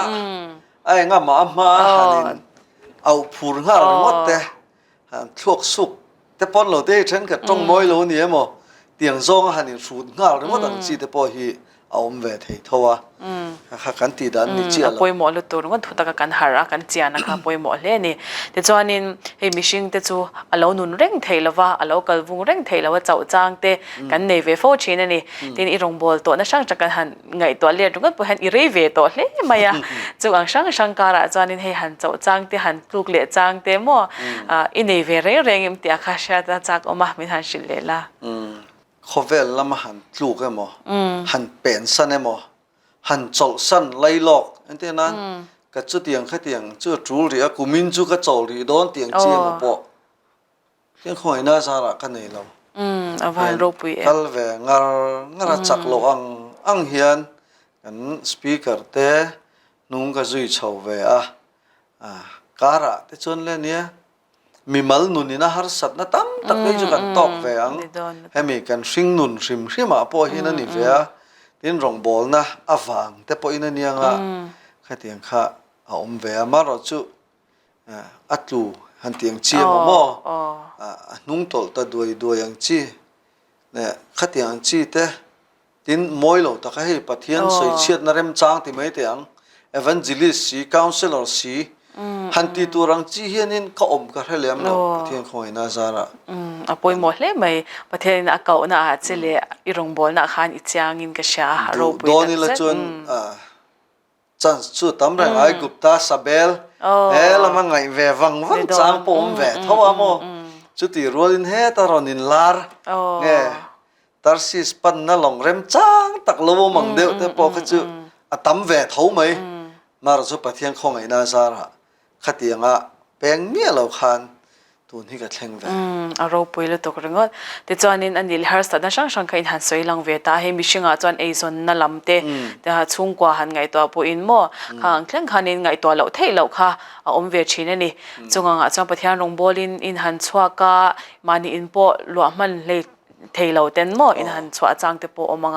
ไอ้งามาหันินเอาผูรง่าหมดแต่ทั่วสุกแต่ปนเราเต้ฉันกับจงมอยเราเนี่ยมั้งเตียงซองหันินสูดง่าหรือว่าตั้งจีแต่พอฮีเอาเวทให้ทัวข้ากันตีดันนี่เจียละปุยหมอลุตัวนึงทุตะกันหารักกันเจียนะคะปุยหมอเลยนี่แต่จวนนินเฮมิชิงแต่จูอารมณ์นุนเร่งเทลว่าอารมณ์กัลวุงเร่งเทลว่าเจ้าจางเตกันเนเวโฟชินนี่ทีนี้รงบอลตัวนั่นช่างจักกันหันไงตัวเลียนตรงนั้นปุยหันอีเรเวตัวเลยมายาจูอังช่างการะจวนนินให้หันเจ้าจางเตหันลูกเลี้ยจางเตมั่วอีเนเวเร่งอิมเตียคาชาตาจากออกมาไม่ทันชิลเลยละเขาเวลละมาหันลูกเอมอหันเป็นสันเอมอหันจอลสันไล่หลอกอันเดียนั้นก็จุดเตียงแค่เตียงจุดจูเรียกูมินจูก็จอลรีโดนเตียงเจียงปอกเตียงหอยน่าสาระกันไหนเราเอาวันรูปกัลเวงาจักโลอังเฮียนกันสปีกเกอร์เต้นุ่งก็จุยชาวเวการะแต่จนเล่นเนี้ยมีมัลนุนนะฮาร์สัตนะตั้มตักได้จุกันตอกเวียงให้มีกันชิงนุนริมพอหินันนี่เวียดินรองบอลนะอวังแต่พอหินันยังแค่เตียงข้าเอาเวียมาเราจุอัตลูหันเตียงเชียมอนุ่งตอลตะด้วยยังจีเนี่ยแค่เตียงจีเต้ดินมวยเราตะให้ปะเทียนสวยเชียดนเรมจางที่ไม่เตียงเอเวนจิลิสสีคาวเซลล์สีฮันตีตัวรังจีเฮียนินก็อมกันให้เลี้ยงเราประเทศคอยน่าซาระอ่ะปอยหมดเลยไหมประเทศนักเก่าน่ะอาจจะเลยอีรงบอลนักขันอีจางอินกษาโรบุยโดนี่ละจวนจันสุดตำแรงไอ้กุปตาซาเบลละมันไงเววังจางปมเวทว่าโมจุดที่รัวลินเฮตารอนินลาร์เนี่ยตาร์ซิสปันน่ะหลงเร็มจางตักโลมังเดียวแต่พอเขาจุตำเวทเขาไหมมาเราจุประเทศคงไงน่าซาระขัดยังแปลงเมียเราคันตัวนี้ก็แทงแหวนอารมณ์ปุยเลยตัวกระงดแต่จวนนี้อันนี้ฮาร์สต์นั่นช่างคันหันสวยลังเวตาให้มิชิงจวนไอซอนนั่นลำเตแต่หาชุ่งกว่าหันไงตัวปุยนโม่ข้างเครื่องคันนี้ไงตัวเราเท่เราค่ะอมเวชินนี่จงจวนประเทศรงบอลินอินหันชัวกามานี่อินโปหลวมันเลยเทเราเต็นโมอินหันชัวจางเตโปอมัง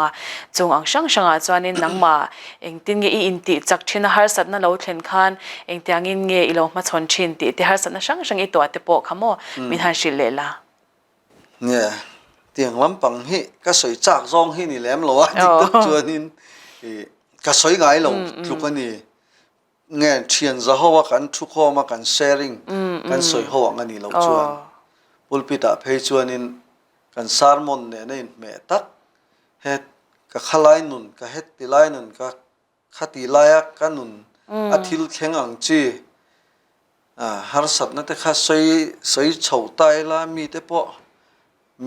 จงช่างจวนนี้นังมาเองตินเงยอินติจักชินฮาร์สต์นั่นเราเห็นคันเองตียงอินเงยอีโลมาชนชินติที่ฮาร์สต์นั่นช่างอีตัวเตโปขโมมิทันชิเลล่ะเนี่ยเตียงลำปังฮิก็สวยจากซองฮินี่แหลมหรอวะที่ตักจวนนี้ก็สวยไงหรอทุกคนนี่เงี้ยเชียนจะหัวกันทุกข้อมากันแชร์ริงกันสวยหัวกันนี่เราจวนปุลปิตาเพจวนนี้กันสารมนเนี่ยนี่เมตักเฮ็ดก็ขลายนุนก็เฮ็ดติลายนุนก็ขัติลายกันนุนอาทิลแข็งอังจีฮาร์สัตนั่นแต่ข้าใส่เฉาไตละมีแต่พอ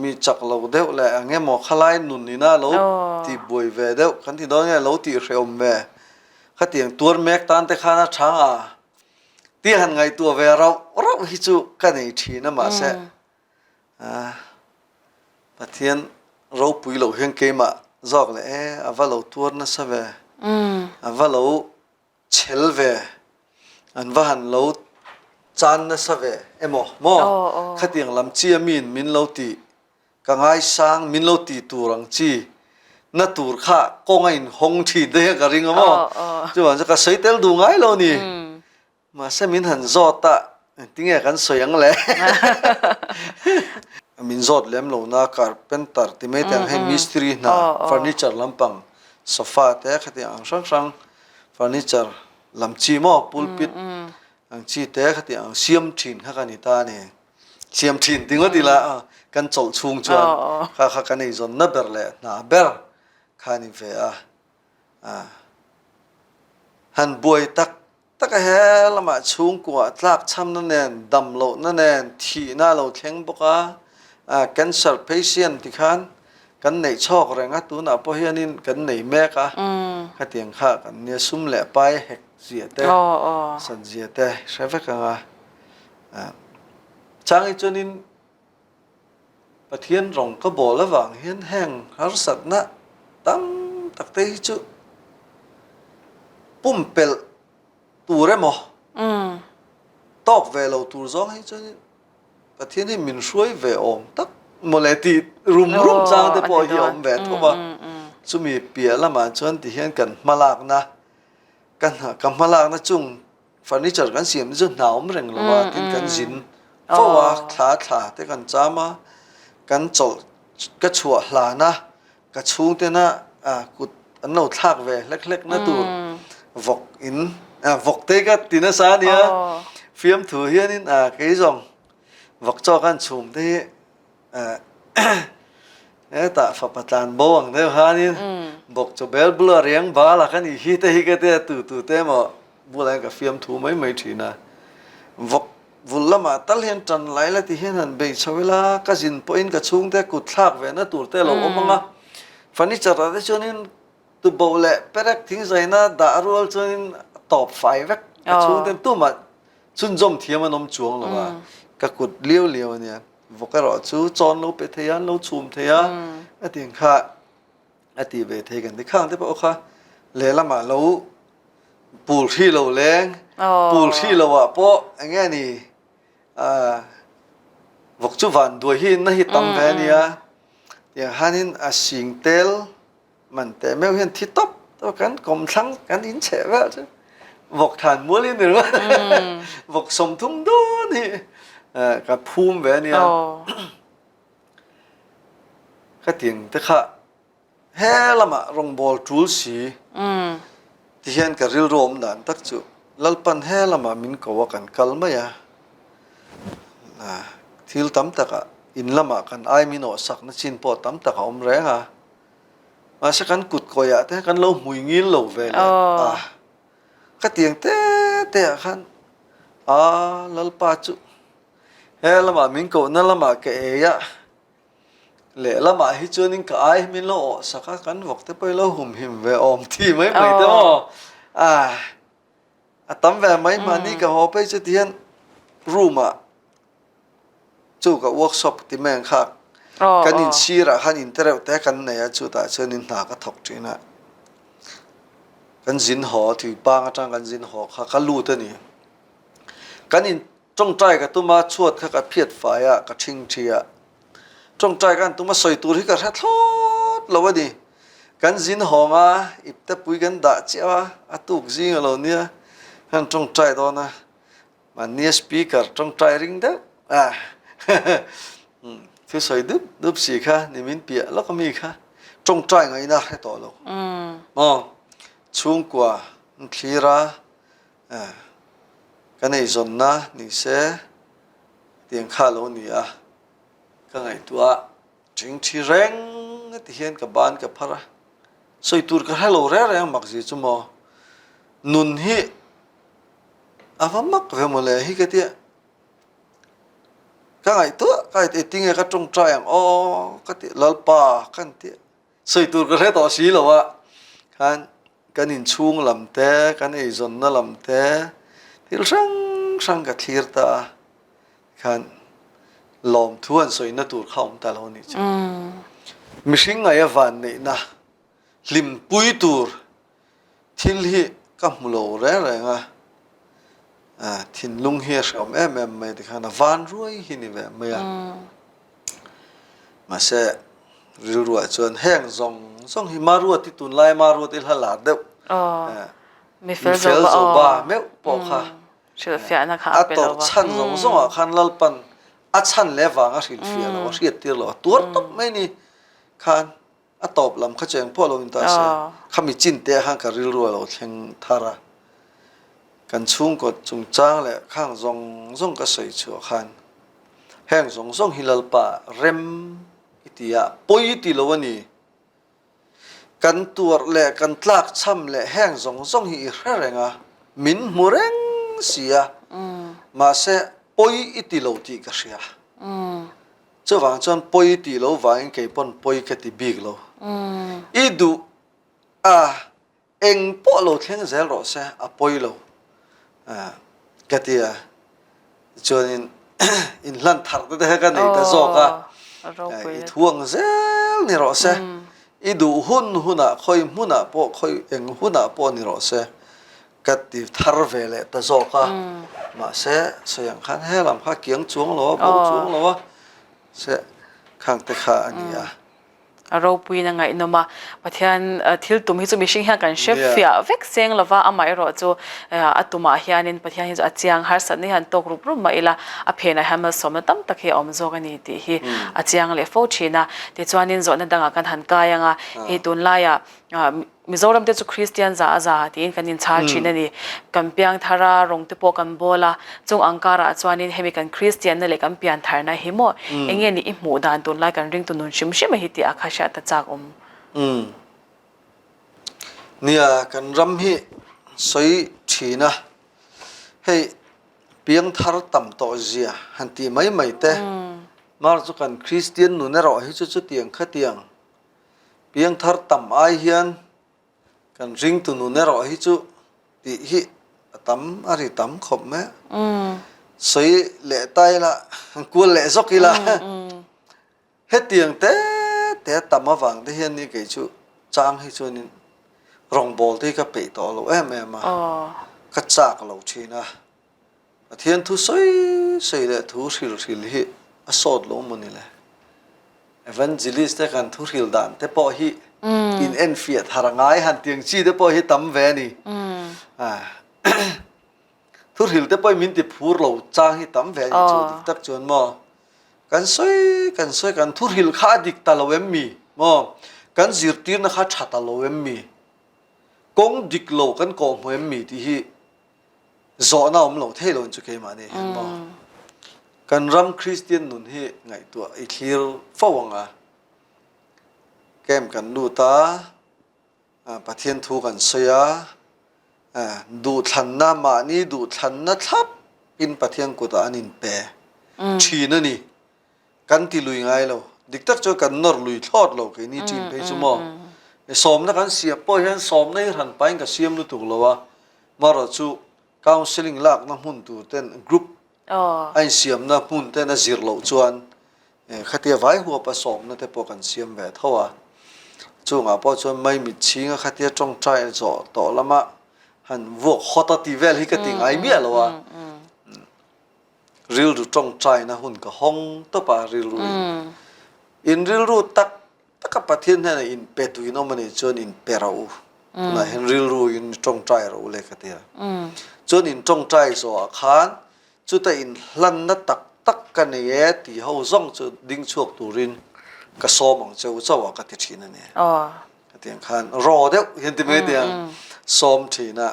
มีจักเราเดียวแหละเงี้ยหมอขลายนุนนี่นะเราตีบวยเวเดียวคันที่โดนเนี่ยเราตีเรียวเวข้าเตียงตัวแม็กตันแต่ข้านะช้าง ตีหันไงตัวเวเราฮิจูกันไอทีนะมาเสประเทศเราปุยเราเฮงเกมาจอกเลยอาว่าเราตัวนั่นซะเวอาว่าเราเชลเวอันว่าหันเราจานนั่นซะเวโมขัดยังลำเชียมินเราตีกังไงสังมินเราตีตัวรังจีนั่นตัวข้าก็ไงหงทีเดียกันริงมั้งจวนจะก็ใส่เตลดูไงเรานี่มาเสมินหันจอดตะทิ้งกันสวยยังเลยมินจอดเลี้ยมเราหน้าการเป็นตัดที่ไม่แต่งให้มิสตรีน่ะเฟอร์นิเจอร์ลำปังโซฟาแต่ขัดยังช่างเฟอร์นิเจอร์ลำชีมอปูลปิดอังชีแต่ขัดยังเสียมทินข้ากันนี่ตาเนี่ยเสียมทินทิ้งไว้ดีละกันจอดชุงจวนข้ากันนี่จนนับเบอร์เลยน่ะเบอร์ข้านี่เฟ้หันบวยตักเฮละมาชุงกว่าทากช้ำนั่นเองดำโลนั่นเองที่หน้าเราแข็งปกcancer patient ที่ขันกันในชอกแรงตัวน่ะพอเฮียนินกันในแม่กะขัดเตียงข้ากันเนี่ยซุ่มแหละไปเฮกเสียแต่สันเสียแต่ใช่ไหมกันช่างไอ้จนินประเทศรองก็บอกแล้วว่าเฮียนแห้งหาสัตว์นะตั้งตักเตยจุปุ่มเปลตัวเรมตอกเวลาตัวร้องให้จนินประเทศนี้มันช่วยเวอมตักโมเลติรุมจางแต่พอเหี่ยมเวทว่าสุมีเปียละมาชวนที่เห็นกันมาลากนะกันมาลากนะจุงเฟอร์นิเจอร์กันเสียมจุงหนาวมเร่งละว่าที่กันจินเพราะว่าขาแต่กันจ้ามากันจดกระชัวหลานะกระชูเตนะกุดอันนู้ทากเวเล็กๆนะตัววกอินวกเตก็ตินะสาเนี่ยฟิล์มถือเฮียนินกี่จงวกจอกันชุมที่แต่ฝักประจานบ่วงเดี๋ยวฮานี่บอกจะเบลบลัวเรียงบ้าละกันอีกที่ฮิกเตะตู่เตะมาบุไรกับฟิล์มถูไม่ถีนะวกวุลละมาตัลเห็นจันไหลละที่เห็นหันเบยชเวลาก็จินพอยน์กับชุงเตะกุดทากเวนะตู่เตะเราอมงะฟันนี่จะรัดชนินตัวบ่าวเละเปรักทิ้งใจนะดารัวชนินตอบไฟเวกกับชุงเตะตัวมาชุนจมเทียมันอมจวงหรอวะก็กุดเลี้ยวเนี่ยวกรอชูจอนเราไปเทียนเราชุมเทียอติงข้าอติเวทีกันที่ข้างที่พวกข้าเลละมาเราปูที่เราแรงปูที่เราเพราะอย่างเงี้ยนี่วกจุวันด้วยหินนะหินตั้งแผ่เนี่ยอย่างฮันนินสิงเตลมันแต่ไม่เห็นที่ต๊อปตัวกันกลมทั้งกันอินเฉวะจ้ะวกฐานมัวลินหรือว่าวกสมทุ่งดูนี่กับภูมิเวเนี่ยก็ถึงแต่ข้าเฮละมารงบอลจูสีที่เห็นกับริลโรมด่านตักจุลัลปันเฮละมามินก็ว่ากันคัลมาyaทิลตั้มตะกะอินละมากันไอมินอสักนัชินพอตั้มตะกะอมแรงมาสักกันกุดก็yaแต่กันเราหุยงินเราเวลก็ถึงแต่ขันลัลปาจุเฮละมามินก็นั่นละมาเกยะเละละมาฮิจนินก็ไอมินโลสักกันวกแต่ไปเราหุ่มหิมเวอมที่ไม่เตอตั้มเวไม่มานี่ก็หอบไปจะเทียนรูมาจูกับเวิร์กช็อปที่แม่งคักกันอินชีระกันอินเตอร์แต่กันเนี่ยจูตาเชนินหนาก็ถกจีน่ะกันจินหอถือปางจังกันจินหอข้ากันรู้ตัวนี้กันอินจงใจกับตัวมาชวดข้ากับเพียรไฟกับชิงเชียจงใจกันตัวมาสอยตัวที่กับทัดทอดแล้ววะดิกันจินหอมาอิบแต่ปุยกันด่าเจ้าตุกจิงเราเนี่ยกันจงใจตัวนะมันเนี่ยสปีกเกอร์จงใจริงเด้อที่สอยดุบสีค่ะนี่มินเปียแล้วก็มีค่ะจงใจไงนะให้ต่อเราช่วงกว่าคลีรากันไอ้จนนะนี่เสเตียงข้าเราเนี่ยก็ไงตัวจึงที่แรงที่เห็นกับบ้านกับพระสอยตัวก็ให้เราแรงมักจีจุมอนุนฮีว่ามักเวมเลยฮีก็เตี้ยก็ไงตัวก็ไอ้ติงไอ้ก็จงใจก็เตี้ยลัลปากันเตี้ยสอยตัวก็ให้ต่อสีแล้ววะกันอินช่วงลำเตะกันไอ้จนนั่นลำเตะที่เราสั่ง sang ka thir ta khan lom thuan soi na tur khom ta lo ni cha mishing ngai awan nei na lim pui tur thil hi ka mulo re re nga thin lung hi shom mai de khana van ruai hi ni ve mai ma se ru ru chuan heng zong hi maru ti tun lai maru ti hala de mi fel zo ba me po kha shil fia na kha pe to lo wa chan zong a khan lal pan a chan le wanga hril fia lo riat tir lo tur top mai ni khan a top lam kha cheng po lo in ta se khami chin te hang ka ril ru lo thleng thara kan chung ko chung chang le khang zong ka sei chu khan heng zong hilal pa rem itia poi ti lo ani kan tur le kan tlak cham le heng zong hi hrenga min mureng sia ma se poi iti lo ti ka sia chu wang chon poi ti lo wang ke pon poi ka ti big lo i du eng po lo thleng zel ro se a poi lo ka ti chon in lan thar de ka nei ta zo ka i thuang zel ni ro se i du huna khoi huna po khoi eng huna po ni ro se ka ti thar ve le ta zo ka ma se soyang khan he lam kha kiang chuang lo bo chuang lo se khang te kha ania ro pui na ngai no ma pathian thil tum hi chu mi hring hian kan chef fia vek seng lova amai ro chu atuma hianin pathian hi chu achiang har sat ni han tok rup rum ma ila a phena hamal som tam takhi om zo ani ti hi achiang le fo thina ti chuanin zo na danga kan han kayanga hi tun la ya Mizoram te chu Christian za tin kanin char thin ani kampiang thara rong te po kan bola chung angkara chuanin hemi kan Christian na le kampian tharna hi mo enge ni i mu dan tun lai kan ring tu nun shim hi ti akhasha ta chak nia kan ram hi soi thina hei piang thar tam to zia hanti mai te mar chu kan Christian nu ne ro hi chu tiang khatiang piang thar tam ai hian kan ring tu nu ne ro hi chu ti hi tam ari tam khop me soi le tai la ku le zokila he tiang te tam awang te hian ni ke chu chang hi chu ni rong bol te ka pe to lo ma ka chak lo thina thian thu soi le thu hril hi a sot lo moni le evangelist te kan thu hril dan te po hi in enfiat harangai han tiang chi te po hi tam ve ni thu hril te po min ti phur lo chang hi tam ve ni chu dik tak chon mo kan soi kan thu hril kha dik ta lo em mi mo kan zir tir na kha tha ta lo em mi kong dik lo kan ko mo em mi ti hi zo na lo the lo chu ke ma ni mo kan ram Christian nun hi ngai tu i thil fawanga kem kan lu ta pathian thu kan soya du than na ma ni du than na thap in pathian ko ta anin pe thina ni kan ti lui ngai lo dik tak cho kan nor lui thot lo ke ni chin pe chu mo som na kan sia po hian som nei ran pain ka siam lu tu lo wa maro chu counseling lak na hun tu ten group ai siam na hun ten a zir lo chuan khatia vai hu pa som na te po kan siam ve thawa chu nga po chuan mai mi chinga khatia tong trai zo to lama han wo khota ti vel hi ka ting ai mi alowa ril ru tong trai na hun ka hong to pa ril ru in ril ru tak ka pathian na in pe tu no mani chuan in perau na hen ril ru in tong trai ro le khatia chuan in tong trai zo khan chu ta in hlan na tak ka ne ye ti ho zong chu ding chuak turin ka somang cheu chawa ka ti thina ne ka tiang khan ro de hen ti me tiang som thina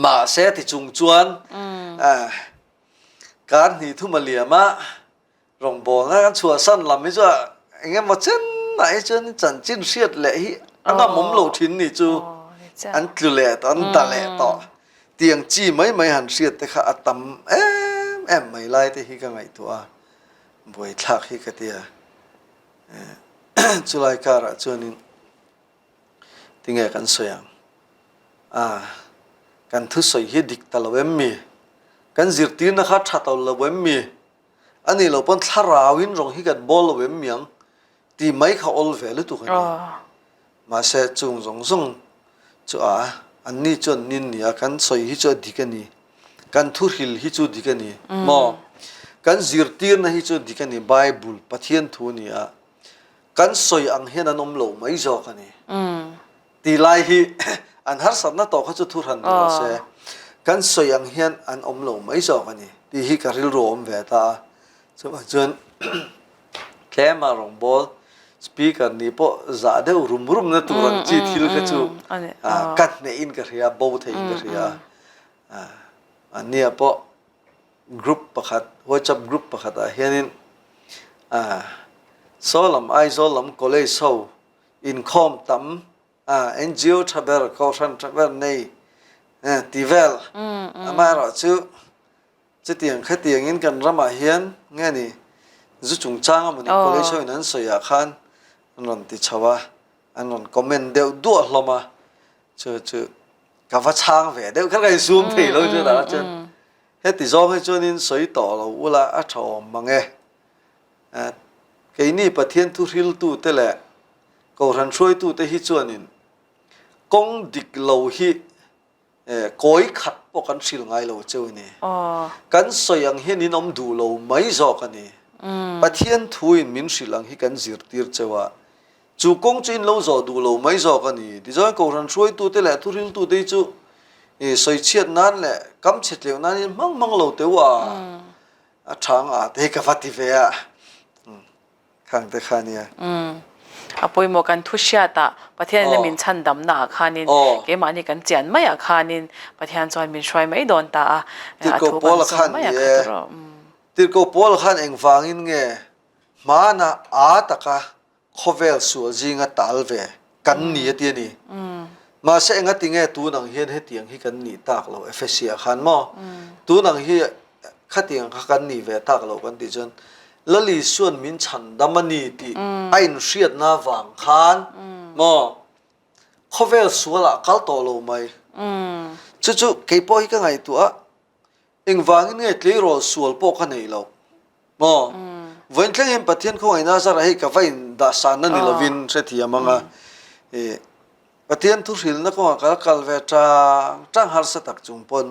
ma se ti chung chuan kan ni thu maliama rong bol na kan chua san lam mi cha engem ma chen nai chen chan chin siat le hi anga mom lo thin ni chu an tlu le to an ta le to tiang chi mai han siat te kha atam em mai lai te hi ka ngai tu a boi thak hi ka tia chulai kara chuanin tinge kan soyang kan thu soi hi dik talawem mi กันจิรตีนะคัดชัดเอาละเวมมีอันนี้เราเป็นทาราวินรองฮิกันบอลเวมเมียงตีไม่เขาอลเวลตุกันมาเสจุงจงจงจ้าอันนี้จนนินเนี่ยกันสอยฮิจดีกันนี่กันทุริลฮิจดีกันนี่มอกันจิรตีนะฮิจดีกันนี่ไบเบิลปะเทียนทูนี่กันสอยอังเฮนันอมโลไม่จอกันนี่ตีไลฮีอันฮาร์สันน่ะต่อเขาจะทุรันมาเสกันสอยอังเฮนอันอมโลไม่จอกันนี่ตีฮิการิลโรมเวตาจะมาจนแค่มารองบอลสปีกเกอร์นี่พอจะเดวรุมนะตัวรังจีทิลก็จูกัดเนอินกันเรียบบูเทอินกันเรียอันนี้พอกรุ๊ปประคัดหัวจับกรุ๊ปประคัดเฮียนินโซลัมไอโซลัมก็เลยโซอินคอมตั้มNGO ทับเบอร์เขาชันทับเบอร์ในทีเวลมาเราจูจะเตียงแค่เตียงอินกันรำมาเฮียนไงนี่จุจงจ้างมันนี่ก็เลยช่วยนั้นสยาคันอันนั้นติชาวอันนั้นคอมเมนต์เดียวด้วยลงมาเจอกับว่าช่างเวเดียวแค่ไงซูมเพลย์เราเจอแล้วจนเฮ็ดติจองให้จนนินสวยต่อเราอุลาอัชอมมังเอแค่นี้ประเทศทุริลตูเตแหละก็รันช่วยตูเตฮิจวนินกงดิกเราฮิก้อยขัดพวกกันสิลไงเราเจ้านี่กันสวยอย่างเห็นนี่น้ำดูเราไม่จอกันนี่ประเทศทุยมินสิลังฮิกันจิรตีร์เจ้าว่าจูกงจินเราจอดูเราไม่จอกันนี่ที่จะให้ก็รันช่วยตูเตแหละทุริลตูเตจูสวยเชียดนั้นแหละกำเช็ดเหลวนั้นมั่งเราเตว่าทางเทกฟัติเฟียข้างแต่ข้านี่อาปุยโมกันทุชยาตาประเทศนี้มินชันดำหนาคานินเกมานี่กันเจียนไม่อาคานินประเทศจอยมินช่วยไม่โดนตาติดก็ปอลขันเนี่ยติดก็ปอลขันเองฟังอินเงมานะตะกะโคเวลสัวจิงะตัลเวกันนี่ตีนี่มาเสงะติงเงตูนังเฮียนเฮตียงฮิกันนี่ตากเราเอฟเซียขันมอตูนังเฮียขัดตียงกันนี่เวตากเรากันติจนแล้วลีส่วนมินฉันดามันนี่ตีไอ้นุเชียดนาวังคานมอเขาเวลสัวละกัลโตโลไม่จู่ๆเกี่ยปอยก็ไงตัวเองวังนี่เกลียรอสัวปอกันนี่เรามอวันที่เห็นประเทศเขาไอ้น่าจะให้กับไอ้ดาสานันนี่เราวินเสียทีมังประเทศทุสิลนักว่ากัลเวจ้างฮาร์สตักจุงปน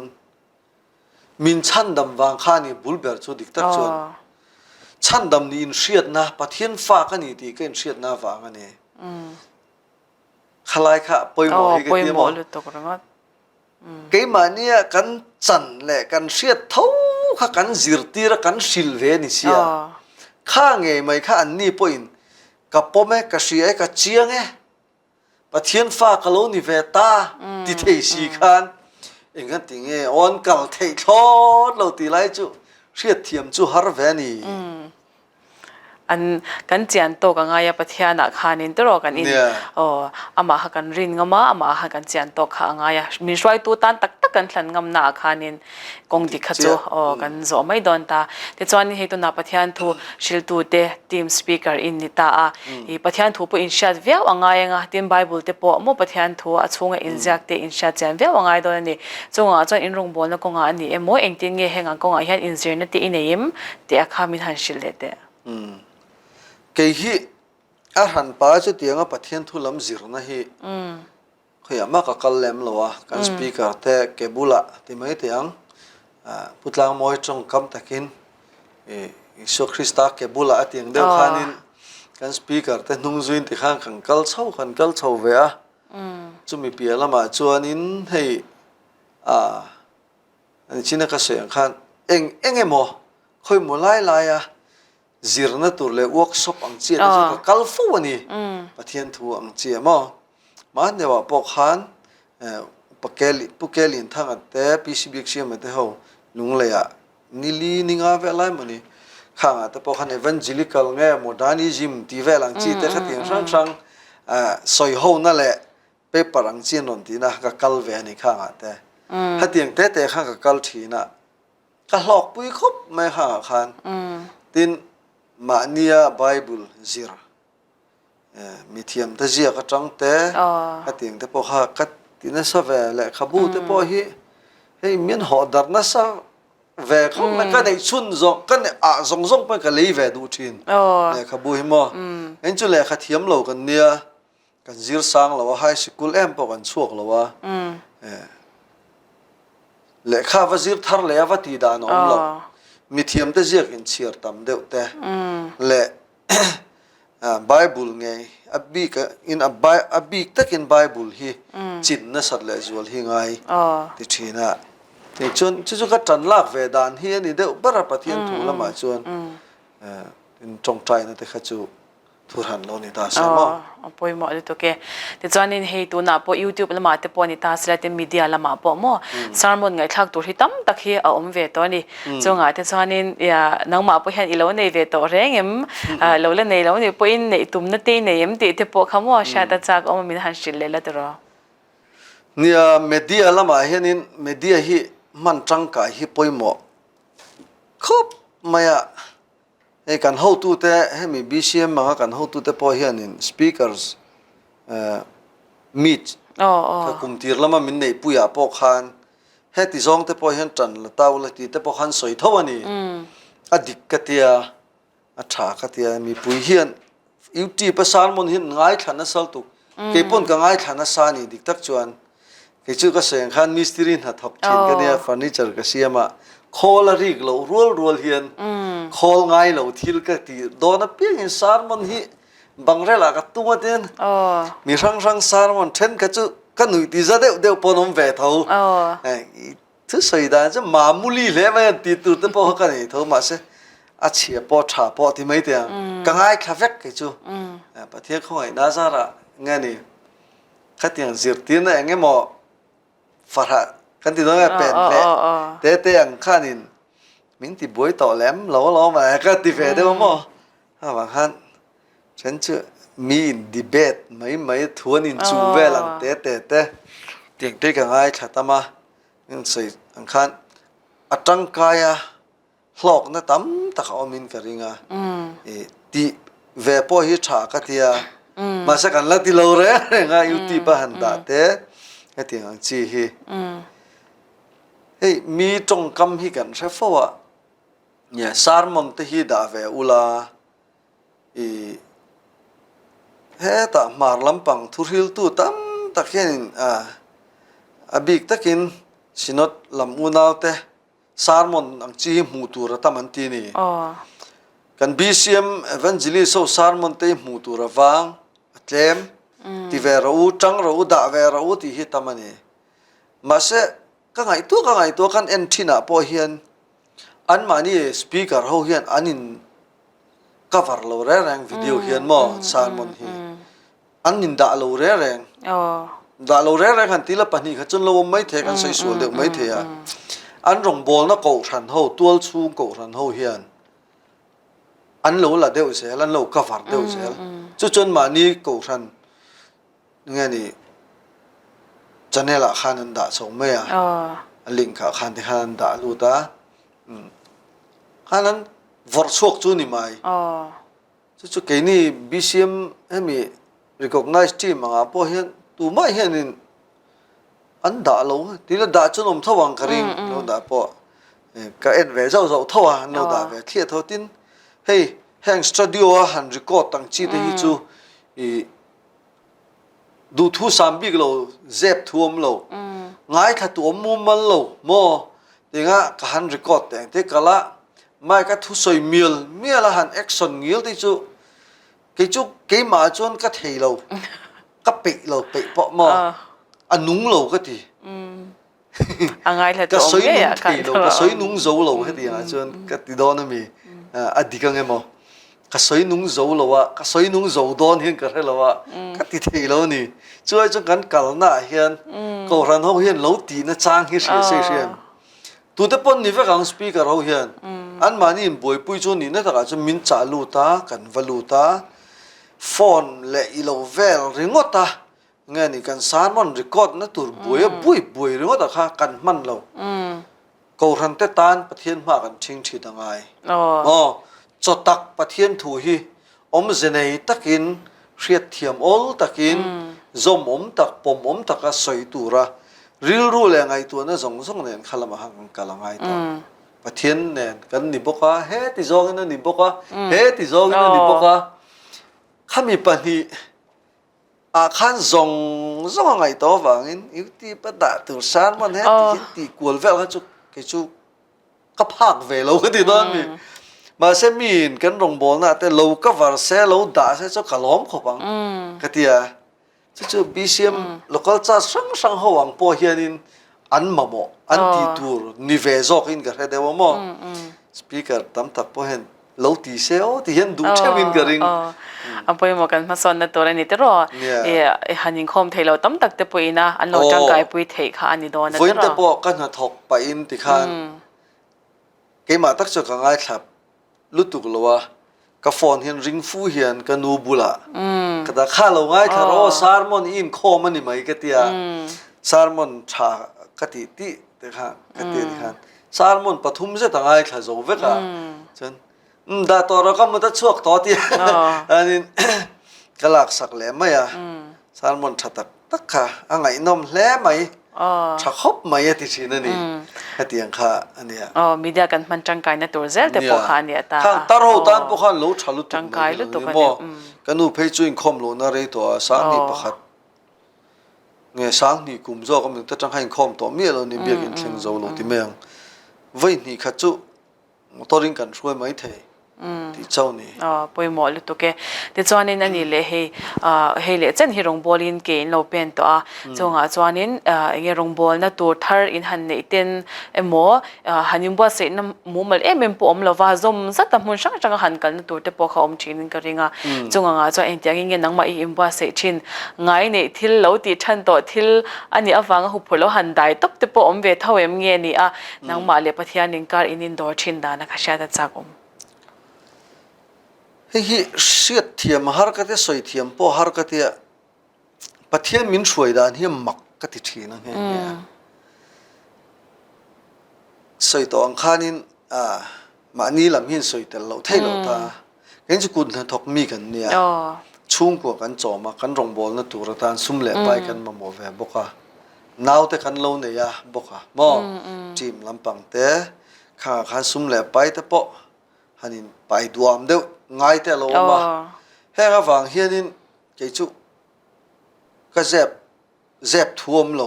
มินฉันดำวังคานี่บุลเบอร์จูดิกตักจวนฉันดำนี่อินเชียดนะประเทศฟ้ากันนี่ตีก็อินเชียดนะฟ้ากันนี่ขลายค่ะปอยหมอให้กันที่หมอเกี่ยมันเนี่ยกันจันแหละกันเชียดเท่าข้ากันจิรตีระกันสิลเวนิเซียข้าไงไม่ข้าอันนี้ปอยกับพ่อแม่กับเสียกับเจียงประเทศฟ้ากะโลนิเวตาติเทสีคันเองกันติงออนกัลเทยทอดเราตีไรจูเชียดเทียมจูฮาร์เวนี่อันกันเจียนโตกันไงประเทศนักขานินตรอกันอินอามาหากันรินงามาอามาหากันเจียนโตข้างไงมีช่วยตัวตันตักกันหลันงามนักขานินกงดิขจูกันโจไม่โดนตาแต่จวนนี้ให้ตัวนักประเทศทูชิลตูเดทีมสปีกเกอร์อินนิตาอีประเทศทูปอินชาดเวียวงไงงะทีมไบเบิลเตปอโมประเทศทูอชงอินจักเตอินชาดเจนเวียวงไงโดนนี่จงจวนอินรงบอลแล้วกงอันนี้โมเองติงเงเหงกงอันอินเซอร์เนติอินเอมเตะขามิทันชิลเลเตเกี่ยอาหารป้าจะเตียงประเทศทุลำจิรนะฮีขยามากัลเลมลัวกันสปีกเกอร์เตะเกบุละที่ไม่เตียงพุทธลางมวยจงคำตะกินอิสุคริสต์เกบุละเตียงเดียวขานินกันสปีกเกอร์เตะนุ่งจุนที่ข้างขังกัลเช่าขันกัลเช่าเวียจะมีเปียละมาจวนนินให้อันนี้ชินักเสียงขันเอ็งไงหมอคอยหมอไล่จิรนัตัวเลี้ยworkshopอังเจียนี่ก็กัลฟูนี่ประเทศทัวอังเจียมาเดี๋ยวปกขันปุกเกลินทั้งอันเตะพีซีบีเชียมันเตะเขาลุงเลยนิลีนิงาเวลัยมันนี่ข้างอันเตะปกขันเอวันเจลิคัลเงี้ยโมดานิจิมที่เวลังจีเตะขัดยังช่างสอยหูนั่นแหละเปปรังเจียนนทีนะก็กัลเวนี่ข้างอันเตะขัดยังเตะข้างก็กัลทีนะก็หลอกปุยคบไม่ข้างขันตินมาเนียไบเบิลจิรมีเทียมตะเจียกจังเตะขัดยังเตะพอขัดตินสเวลขบูเตะพอฮีให้มีนหอดารนัส về không là cái này chun rong cái này rong rong phải cái lấy về đủ chín này khá bùi mà anh chú lại khá thiếm lâu cái nia cái zir sang là hai school em bảo cái suộc là lệ khá và zir thar lệ và tì đàn ông lâu mi thiếm tới giặc in chiar tam đều te lệ Bible nghe abi cái in abi tất in Bible hi chín nó sát lệ zual hi ngay thì chỉ na thì chun chú cái trần lạc về đàn hi ni đều bắt ra thiên thủ lắm mà chun trong trai nó thì khá chú thu hẳn lâu ni ta xem mà poi mo to ke te chuanin hei tu na po YouTube lama te po ni ta sila te media lama po mo sermon ngai thak tur hi tam tak hi a om ve to ni chunga te chuanin ya nangma po hian ilo nei ve to reng em lo le nei lo ni po in nei tum na te nei em ti te po khamo sha ta chak om min han shil le la tro nia media lama hianin media hi man tang ka hi poi mo khop maya ei kan ho tu te hemi BCM ma kan ho tu te po hianin speakers meet ka kum tir lama min nei puya po khan he ti zong te po hian tran la taw la ti te po khan soi tho ani adik katia a tha katia mi pui hian UT pa salmon hin ngai thana sal tu ke pon ka ngai thana sa ni dik tak chuan ke chu ka seng khan mistri na thap thin ka nia furniture ka siama khol a rig lo rual hian khol ngai lo thil ka ti dona piang in salmon hi bangrela ka tunga ten mi rang salmon then ka chu ka nui ti za deu ponom ve tho thứ soi da chứ mà muli le mà ti tu te po ka ni tho ma se a chia po tha po ti mai te ka ngai kha vek ke chu pa thia khoi na za ra nga ni ka tiang zir tin na nge mo farha kan ti do nga pen le te ang khanin min ti boi to lem lo mà ka ti ve de mo ha ba khan chen chu mi debate mai thuan in chu ve lang te tiang te ka ngai khatama nhưng xây anh khan atang kaya hlok na tam tak omin karinga ti ve po hi tha ka tia ma sa kan la ti lo re nga yuti pa han da te he ti ang chi hi hey mi tong kam hi kan se fo wa ya sarmon te hi da ve ula he ta mar lampang thurhil tu tam tak hian abik takin sinot lam unau te sarmon ang chi mu tur taman ti ni kan BCM evangelist so sarmon te mu tur awang atlem ti vera u tang ro da vera u ti hi tamani ma se ka ngai tu kan enthina po hian an mani speaker ho hian anin cover lo re rang video hian mo sarmon hi anin da lo re rang da lo re re kan tila pani kha chun lo mai the kan sei sul de mai the an rong bol na ko than ho tual chu ko than ho hian an lo la deu se lan lo cover deu se chu chun ma ni ko than nge ni chanela khan an da chong me link kha khan te khan da lu ta khan an vor chok chu ni mai chu ke ni BCM hemi recognize team anga po hian tu mai hianin an da lo ti la da chun om thawang karing lo da po ka en ve zo thawa no da ve thia tho tin hey hang studio a han record tang chi te hi chu du thu sam big lo zep thuom lo ngai kha tu om mu mal lo mo tinga ka han record te kala mai ka thu soi miel han action ngil ti chu ke ma chon ka thei lo ka pe lo pe po mo anung lo ka ti angai la ka to soi me nung thei lo ka soi nung zo lo ka ti chon ka ti do na mi adikang emo ka soi nung zo lo wa ka soi nung zo don hin ka lo wa ka ti thei lo ni chuai chu kan kal na hian ko ran ho hian lo ti na chang hi se tu te pon ni ve kang speaker ho hian an mani in boy pui chu ni na ta ka chu min cha lu ta kan valu ta phone le ilo vel ringota nghe ni kan sarmon record na tur bui ringota kha kan man lo ko ran te tan pathian ma kan thing thi dangai chotak pathian thu hi om zenei takin riat thiam ol takin zom tak pom tak a soi tura ril ru le ngai tu na zong nen khalama hang kalangai ta ปะเทียนเนี่ยกันนี่บอกว่าเฮ้ติจองนั่นนี่บอกว่าเฮ้ติจองนั่นนี่บอกว่าข้ามีปัญหาขันซองไงตัวฟังอินอยู่ที่ประดาตัวสารมันเฮ้ที่กวนเวลกันจุกจุก็พักเวลเราก็ที่นั่นมีมาเซมีนกันรงบอลนะแต่เราก็วาร์เซเราด่าเซจุกขล้อมขบังก็ที่อ่ะจุบีซีเอ็มลูกจ้าสังหวังพอเฮียนินอันมาโมอันที่ตัวนิเวศกินกันเดี๋ยวโมสปีกเกอร์ตั้มทับพอเห็นเราที่เซลที่เห็นดูเชวินกันริงอันพอมากันมาสอนในตัวนี้แต่รอหันยิงคอมเทเราตั้มตักแต่ปุยนะอันเราจังไกปุยเทค่ะอันนี้โดนนะแต่รอวันแต่พอกันหัดถกไปอินที่ขันเกี่ยมาตักจะกันง่ายครับลุตุกลัวกาฟอนเห็นริงฟูเห็นกันนูบุละก็แต่ข้าเราง่ายถ้าเราสารมอนอินคอมันนี่ไม่ก็เตียสารมอนชากติที่ที่ขันก็เตียที่ขันสารมอนปฐุมจะต่างง่ายถ้าโจเวกะจนดาตัวเราก็มันจะช่วงต่อที่อันนี้กลักสักแหลมไหมอ่ะสารมอนชัดตักค่ะอันไหนนมแหลมไหมชักคบไหมที่ชีนั่นนี่ที่ยังค่ะอันนี้มีเดียกันมันจังไกในตัวเซลแต่พวกเขาเนี่ยตาเราตานพวกเขารู้ชัลุจังไกลุตุกันกันนูเพย์จุนคอมรู้นาเรตัวสางนี่ประคัดเงี้ยสางนี่กุมโจก็มันจะจังให้คอมตัวเมียเรานี่เบียกินเชียงโจรู้ที่เมืองไว้นี่ขัดจุตัวริงกันช่วยไหมเทที่เจ้านี่ปวยหมอลุตุกแต่จวนนี้นั่นนี่เลยเฮเลยจันฮิรงบอลินเกนเราเป็นตัวจงจวนนี้เงี้ยรงบอลนะตัวทาร์อินหันเนี่ยเต็นหมอหันยิงบัวเสนมูมัลมันปอมละว่าจมสัตว์มันช่างจังหันกันตัวแต่พอเขาอมชินกันริงจงจวนเองที่ยังเงี้ยนังมาอิมบัวเสชินไงเนี่ยที่เราตีชันตัวที่อันนี้ฟังหุบพลหันได้ตบแต่พออมเวทเท่าเอ็มเงี้ยนี่นังมาเลยปะที่อันนี้การอินดอร์ชินดานะคะชาติจากเฮ้ยเสียเทียมฮาร์กติสวยเทียมพอฮาร์กติปะเทียมมินสวยดานเฮียมักกติทีนั่นเองสวยตัวอังคารินมานี่ลำหินสวยแต่เราเท่เราตาเห็นจะกุนทอกมีกันเนี่ยชุ่มกว่ากันจอมากันรองบอลนั่นตัวระตานซุ่มเละไปกันมาโมเวบกะนาวแต่กันเราเนี่ยบกะมอจีมลำปังเตะข้าซุ่มเละไปแต่ปะฮันนินไปดวมเดียวง่ายแต่เรามาแห่งฟังเฮียนินเกี่ยจุก็เจ็บท่วมเรา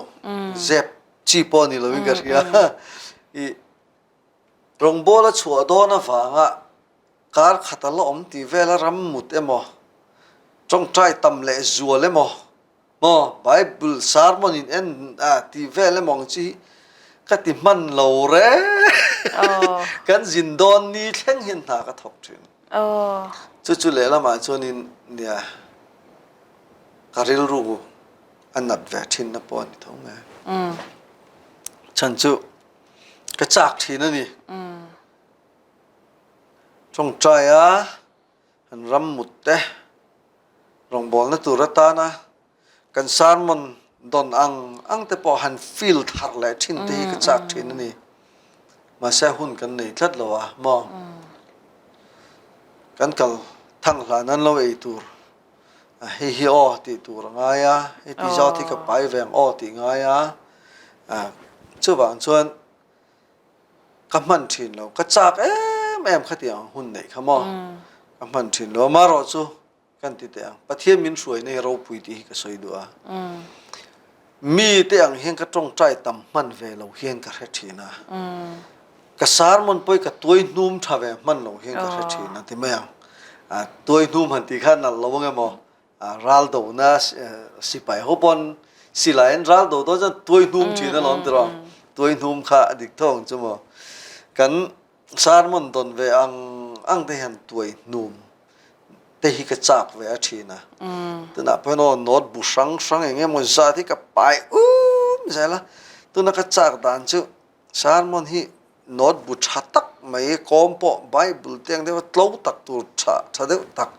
เจ็บจีปอนี่เราวิ่งกันเฮียอีรองบอลชัวโดนฟังการขัดล้อมที่เวลารำมุดมอจงใจตำเละจัวเลยมอไบเบิลสารมอนินที่เวลมองจีก็ที่มันเราเร่กันจินโดนนี่แข่งเห็นหากระทบถึงจู่ๆเลยละมาจนเนี่ยการิลรูอันนัดแวทินนับปอนที่ท้องไงฉันจู่กระจากทีนั่นนี่จงใจหันรำมุดเตะรองบอลนั่นตัวรัตานะกันสารมันโดนอังแต่พอหันฟิลทักเลยทิ้งที่กระจากทีนั่นนี่มาแซ่หุ่นกันนี่ทัดเลยวะมองกันกัลทั้งหลายนั้นเราไอตัวเฮียที่ตัวง่ายไอที่เจ้าที่กับไปแหวงที่ง่ายช่วยบางส่วนกำมันถิ่นเรากระจากแม่ขัดยังหุ่นไหนขมอกำมันถิ่นเรามารอจูกันติดแต่ประเทศมินสวยในเราปุยที่ก็สวยด้วยมีแต่ยังเห็นกระจงใจต่ำมันเวเราเห็นกระเทียนะกระสารมันไปกับตัวนุ่มทว่ามันเราเห็นกระเทียนะที่ไม่ยังตัวนุ่มหันที่ขันนั่นเราว่าไงมั้งรัลโดนะสิไปฮบอนสิไลน์รัลโดตัวจะตัวนุ่มที่นั่นล้อมตรองตัวนุ่มข้าดิกท้องใช่มั้งกันสารมันตนเวอังได้เห็นตัวนุ่มแต่ฮิกจักเวอทีนะตัวน่ะเป็นโน้ตบุษังอย่างเงี้ยมันจะที่กับไปใช่ละตัวน่ะกจักด่านจู่สารมันฮิโน้ตบุษตักไม่คอมปอไบเบิลเตียงเดียวตลอดตักตัวชาเดียวตัก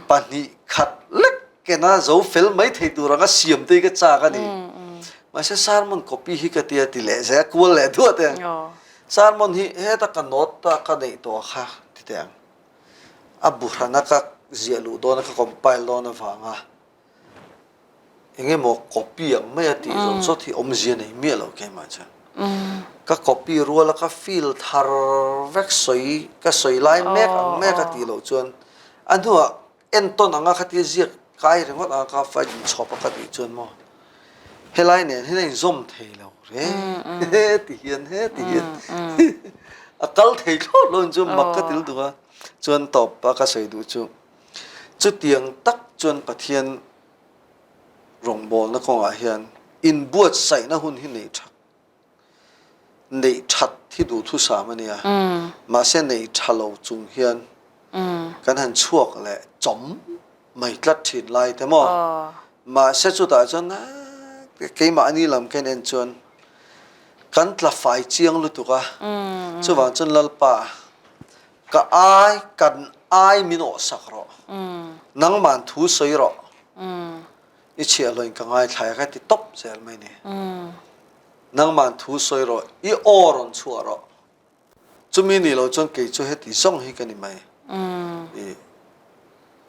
ปันนี้ขัดเล็กแค่น่าจะฟิลไม่ที่ตัวเราก็เสียมตีกจักกันนี่ไม่ใช่สารมันคอปี้ฮิกเตียติเล่ใช่กูเล่ด้วยเตียงสารมันฮิตักกันโน้ตตักกันในตัวข้าที่เตียงบุษนักเจียลูโดนักคอมไพล์โดนฟังยังไงโม copy ยังไม่ติดสุดที่อมเจียนี่มีอะไรกันมาจ้ะ ก็ copy รัวแล้วก็ฟิลทาร์เวกสวยก็สวยไล่แม่อังแม่ก็ตีเราจวนอันทั่วเอ็นต้นอังก็ขัดเจียกไกลถึงว่าอังก็ไฟชอบก็ตีจวนมั้งเฮลัยเนี่ยเฮลัยzoomเทเราเฮ้ตีเฮียนตีเฮียนกัลเทโลล้นจวนมักก็ติลตัวจวนตบปากก็สวยดูจวนจุดเตียงตักจวนปะเทียนรงบอลนักของอาเฮียนอินบวชใส่นะหุ่นที่ไหนชักในชัดที่ดูทุสามันเนี่ยมาเส้นในชัลเราจุงเฮียนกันหันชั่วแหละจมไม่กลัดถิ่นไล่แต่มอมาเสจุดแต่จนนะเกี่ยมาอันนี้ลำกันเอ็นจนกันตละฝ่ายเจียงลุตุกะชั่ววันจนลลป่าก็อายกันอายมิโนสักรอนังมันทุสอยรออีเชี่ยเลยก็ง่ายถ่ายแค่ติดตบเสียไหมเนี่ยนังมันทุสอยรออีโอรอนชัวรอจุมีนี่เราจนเกี่ยจะให้ติส่งให้กันนี่ไหม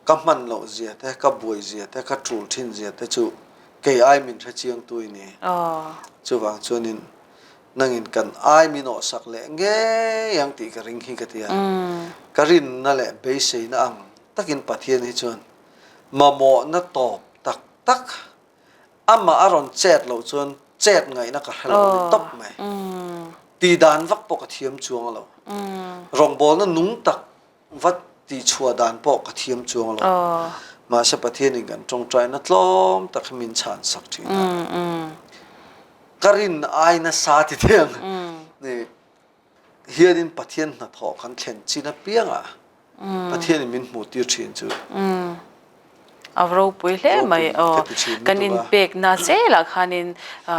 กับมันเราเสียแต่กับบวยเสียแต่กับจูทินเสียแต่จูเกี่ยไอมินทะเจียงตัวนี้จูวางจวนนี้นั่งอินกันไอมินอสักเละเงี้ยยังตีกระริงหิกระเทียกระรินนั่นแหละเบสเซนอังตักินปะเทียนให้จวนมาโมนักตอบตักอามาอารอนเจ็ดเราจวนเจ็ดไงนักเราตบไหมตีดานวักปกเทียมจวงเรารองบอลนั้นนุ่งตักวัดตีชัวดานปกเทียมจวงเรามาเสปะเทียนกันจงใจนัดล้อมตักมินชานสักทีกรินไอนะสาธิเทียงนี่เฮียดินปะเทียนนัดหอกันเข็นจีนับเปียงอ่ะปะเทียนมินหมูตีชินจูเอาเราไปเลยไหมกันอินเป็กน่าเสียละคันอิน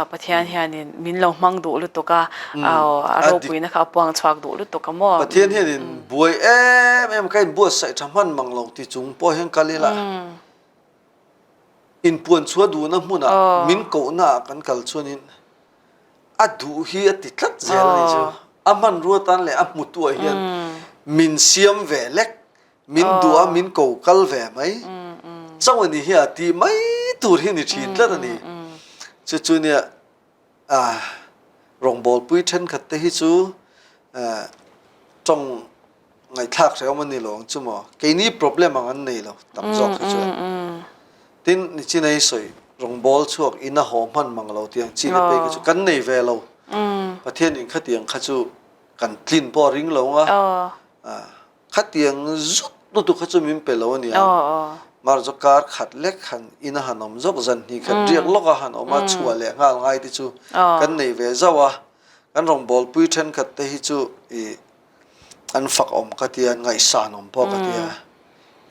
ปะเทียนเฮียนินมินลงมังดูลุตกะเอาเราไปนะคะปวงชวักดูลุตกะมั่วปะเทียนเฮียนินบวยเอ็มใครบวชใส่ทำมันมังลงที่จุงปอยเฮงกะลีละอินปวนชัวดูนะมุนะมินโกน่ะกันกัลชวนินอดูเฮียติดลัดเจเลยจ้ะอามันรัวตันเลยอามุตัวเฮียนมินเสียมเวเล็กมินดัวมินโกกัลเวไหมจังวันนี้เฮียที่ไม่ตูดเฮียนี่ทีแล้วนี่จู่ๆเนี่ยรองบอลปุ้ยเช่นขัดเตะฮิจูจงไงทักเสียมันนี่หลงจู่หมอแค่นี้ problem มันนี่หรอตั้งจอกจู่ทีนี่จีน่าสวยรองบอลช่วงอินน่ะหอมมันมังเราเตียงจีน่าไปก็จู่กันนี่เวลาประเทศนี้ขัดเตียงขัดจู่กันกลิ่นพอริงเราอ่ะขัดเตียงจุดตัวขัดจู่มิมเปล่าเนี่ยมาร์จการขัดเล็กขันอินหันอมจกจันนี่ขัดเรียกล็อกหันออกมาชัวเลี้ยงง่ายที่จูกันในเวจ้าวะกันรองบอลปุ้ยเทนขัดเตฮิจูอันฝักอมกัดยันไงสานอมพอกัดยา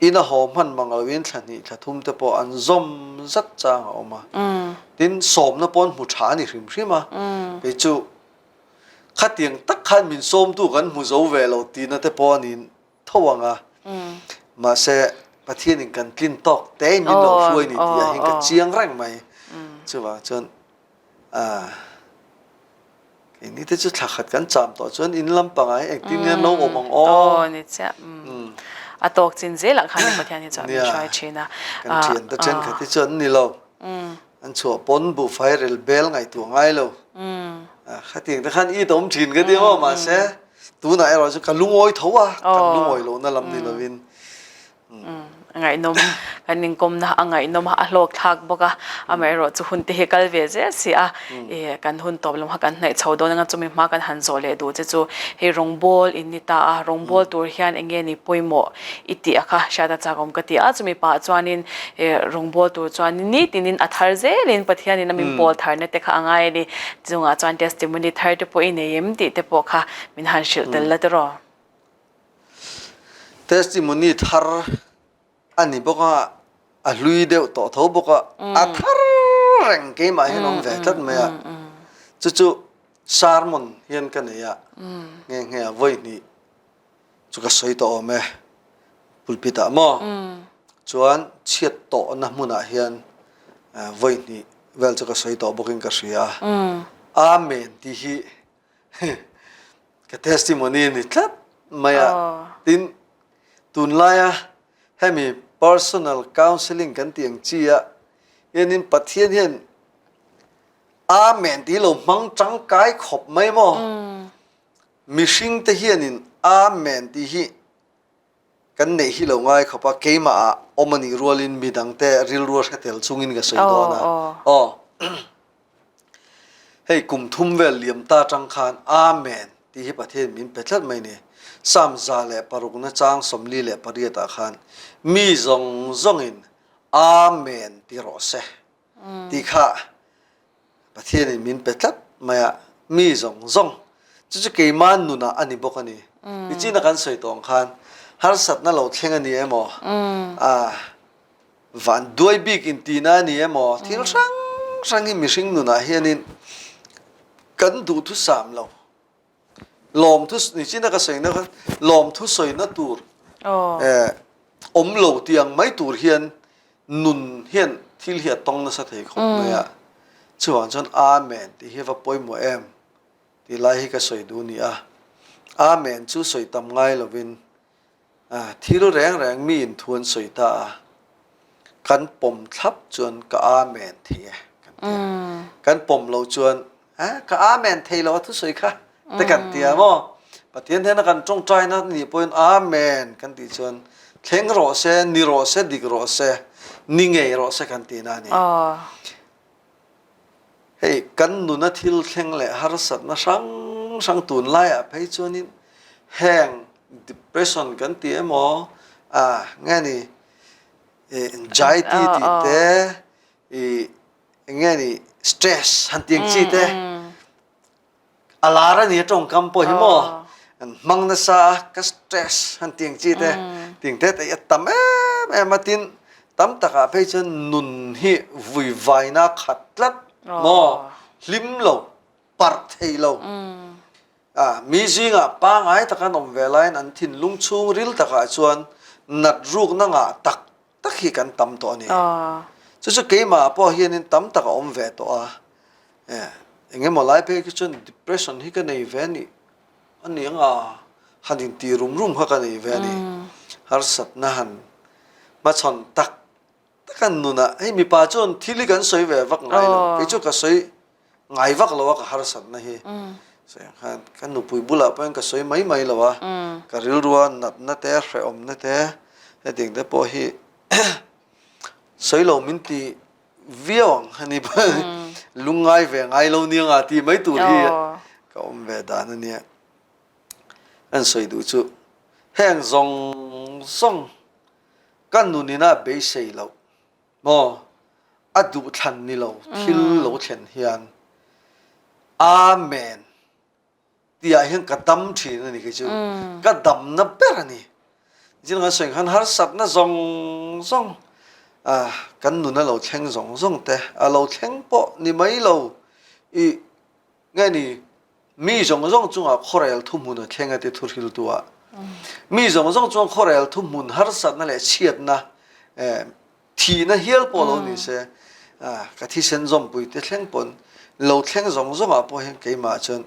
อินหอมมันมังเอาวินทันนี่ถ้าทุ่มเตปออันซอมจัดจางออกมาดินสมนะปอนหูชานี่ริมใช่ไหมไปจูขัดยังตักขันมินสมตู้กันหูโจเวลเอาตีนะเตปอนี่ทวังมาเสประเทศหนึ่งกันกลิ่นตอกแต่มินเราช่วยนี่ที่ยังกับเจียงแรงไหมใช่ป่ะจนอันนี้ที่จะถักขัดกันจำต่อจนอินลำปางไอ้เอกที่เนี่ยน้องอมองนี่จ้ะตอกจินเจละคันในประเทศนี้จะมีช่วยชีนะกันเทียนแต่เช่นขัดที่จนนี่เราอันชัวปนบุไฟเรลเบลไงตัวไงเราขัดที่แต่ขันอีตอมถิ่นก็เดียวมาเสตัวไหนเราจะกันลุงอ้อยเถอะกันลุงอ้อยเรานั่นลำนี่เราวินไงนมกันนิงกมนะไงนมโลกทักบอกว่าอเมริกาจะหุ่นที่เฮกัลเวเจสิกันหุ่นตบลงกันในชาวดอนงั้นจะมีมากันหันโซเลดูจะจูเฮรงบอลอินนิตารองบอลตัวเฮียนเองนี่ป่วยหมออิติอะค่ะชาติจากอมกติอาจะมีป่าจวนินรองบอลตัวจวนินนี่ตินินอัธารเจลินปะเทียนินมีบอลทาร์เนตค่ะไงนี่จงอาจารย์เทสติมอนีทาร์เตปอยเนยมติเตปอค่ะมินหันชิลเตลละตรอเทสติมอนีทาร์อันนี้บอกว่าลุยเดียวต่อเขาบอกว่าทาร์แรงเกมมาให้น้องแฝดไหมจู่ๆซาร์มอนเห็นกันเนี่ยเงี้ยวันนี้จู่ก็ใส่ต่อไหมปุลปิตาหม้อจวนเชียดต่อนะมุนาเห็นวันนี้เวลจู่ก็ใส่ต่อบอกิงกระเสียอาเมนที่ฮีก็เทสติมอนีนี่ทัดไม่ตินตุนไลอะให้มี personal counseling กันเตียงจีอะยันนินปัทเทียนเห็น อาเมนที่เรามังจังกายขบไม่มอมิชิงเทียนินอาเมนที่ฮีกันในที่เราง่ายเขาปะเกมาอมันนี่รัวลินมีดังแต่ริลรัวเฮเทลซุงอินกับสวยดอนะอ๋อให้กลุ่มทุ่มเวลเลียมตาจังคานอาเมนที่ฮีประเทศมินเป็นชัดไหมเนี่ยสามซาเลปารุกนะจางสมลีเลปาริยตาคานมีจงอินอาเมนที่รอเซที่ข้าประเทศนี้มินเป็นชัดไหมอะมีจงจะเกี่ยมันนุนะอันนี้บอกอันนี้วิจิตรการสวยตองคานฮาร์สัตนั่นเราเท่งอันนี้เอมวันด้วยบิกินตีน่านี่เอมที่เราสังหิมิชิงนุนะเฮียนินกันดูทุสามเราลมทุสนี่จิตรการสวยนะครับลมทุสวยนั่นตูร์อมโลเตียงไม่ตูร์เฮียนนุนเฮียนที่เฮียตองนั่นสัตย์ของเนี่ยช่วงจนอาเมนที่เฮียว่าป่วยมัวเอ็มที่ไล่ให้ก็สวยดูนี่อาเมนชูสวยตำไงเราวินที่รู้แรงมีอินทวนสวยตากันปมทับจวนก็อาเมนทีกันปมเราจวนก็อาเมนทีเราทุสวยค่ะแต่กันเตียมั้งปฏิเทนกันจงใจนะนี่เป็นอาเมนกันตีจวนเข่งรอเซนิรอเซดิกรอเซนิเงยรอเซกันตีนั่นนี่เฮ้กันนุนทิลเข่งเลยฮาร์สัตนะสังตุนไล่ไปจวนนี้แห้งdepression กันตีเอมงั้นนี่anxiety ตีเต้งั้นนี่ stress หันตีงจีเต้อะไรนี่ตรงคำพูดหิมอมังนัสก็ stress หันตีงจีเต้ตีงเต้แต่ยัดตั้มมาตินตั้มตะกะไปจนนุนฮีวิวายนักขัดลัดมอลิมโลปาร์ตี้โลมีจริงป้าไงตะกันอมเวลัยนั้นทิ้งลุงชูริลตะกันชวนนัดรูกนั่งตักหิกันตั้มตัวนี้จะเกี่ยมาพอเฮียนินตั้มตะกันอมเวตัวเงี้ยมาไล่ไปก็ชวน depression ฮิกันในเวนี่อันนี้หันตีรุมเขากันในเวนี่ฮาร์สัตนะหันมาชนตะกันนู่นนะให้มีป้าชวนที่ลิกันสวยเววักไงเราไปจุกก็สวยไงวักเราวักฮาร์สัตนะเฮkan nu pui bula pa ka soi mai lawa ka ril ruwa nat na te hre om na te he ding te po hi soi lo min ti viawang hani ba lungai ve ngai lo ni nga ti mai tu hi ka om ve da na ni an soi du chu heng song kan nu ni na be sei lo mo adu than ni lo thil lo thlen hian amen dia hian ka dam thin ani ke chu ka dam na per ani jin nga seng han har sat na zong kan nu na lo thleng zong te lo thleng po ni mai lo I nge ni mi zong chunga khorel thum hun thleng ate thur hil tua mi zong chunga khorel thum hun har sat na le chiat na thi na hial po lo ni se ka thi sen zom pui te thleng pon lo thleng zong a po hen ke ma chon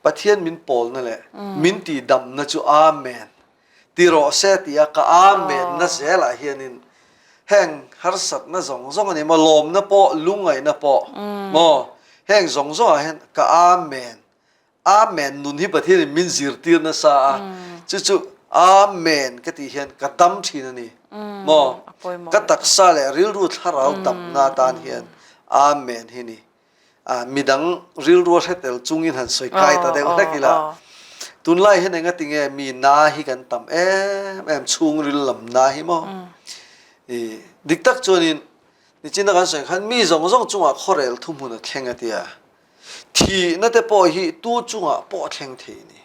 ปะเทียนมินปอลนั่นแหละมินตีดำนะจูอาเมนตีรอเซตียกอาเมนนะเสละเฮียนินแห่งฮาร์สัตนะซองอันนี้มาลมนะปอลุงไงนะปอมอแห่งซองเห็นกอาเมนนุนที่ประเทศมินซิรตีนะซาจู่อาเมนก็ตีเห็นกะตั้มทีนั่นนี่มอก็ตักซาเลริลรูทฮาราตับนาตานเห็นอาเมนที่นี่มีดังริลรัวเสตลจุงอินหันสวยไกลแต่เด็กนักกีฬาตุนไล่เห็นไงติงมีนาฮิกันต่ำชุงริลลำนาฮิมั้งดิกตักจวนินนี่จินตนาการสวยขันมีจงจุงอ่ะขอเรลทุ่มหุ่นแข่งกันเดียที่นั่นแต่พอฮีตู้จุงอ่ะพอแข่งทีนี่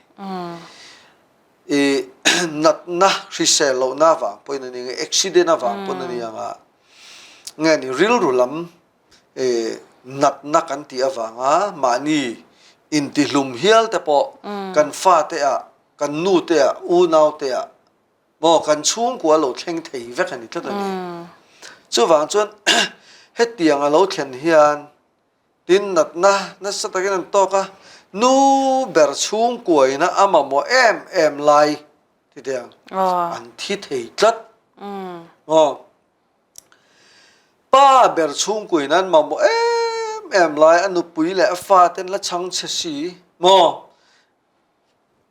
นัดนะริเซลล์น่าฟังพอนี่อุบิเหตุน่าฟังพอนี่ยังไงนี่ริลรุลำนักกันที่อวังมานี่อินทิลุมเฮียลแต่พอกันฟ้าเตะกันนูเตะอูนาวเตะบอกกันช่วงกว่าเราแข่งทีเวกันนี่เท่านั้นจู่ฟังจนเฮ็ดเตียงเราแข่งเฮียนดินนัดสตะกันโตกะนูเบอร์ช่วงกว่านะอามาโมเอ็มไลที่เดียงอันที่เทีจัดป้าเบอร์ช่วงกว่านั้นมาโมเ em lai anu pui le fa ten la chang che si mo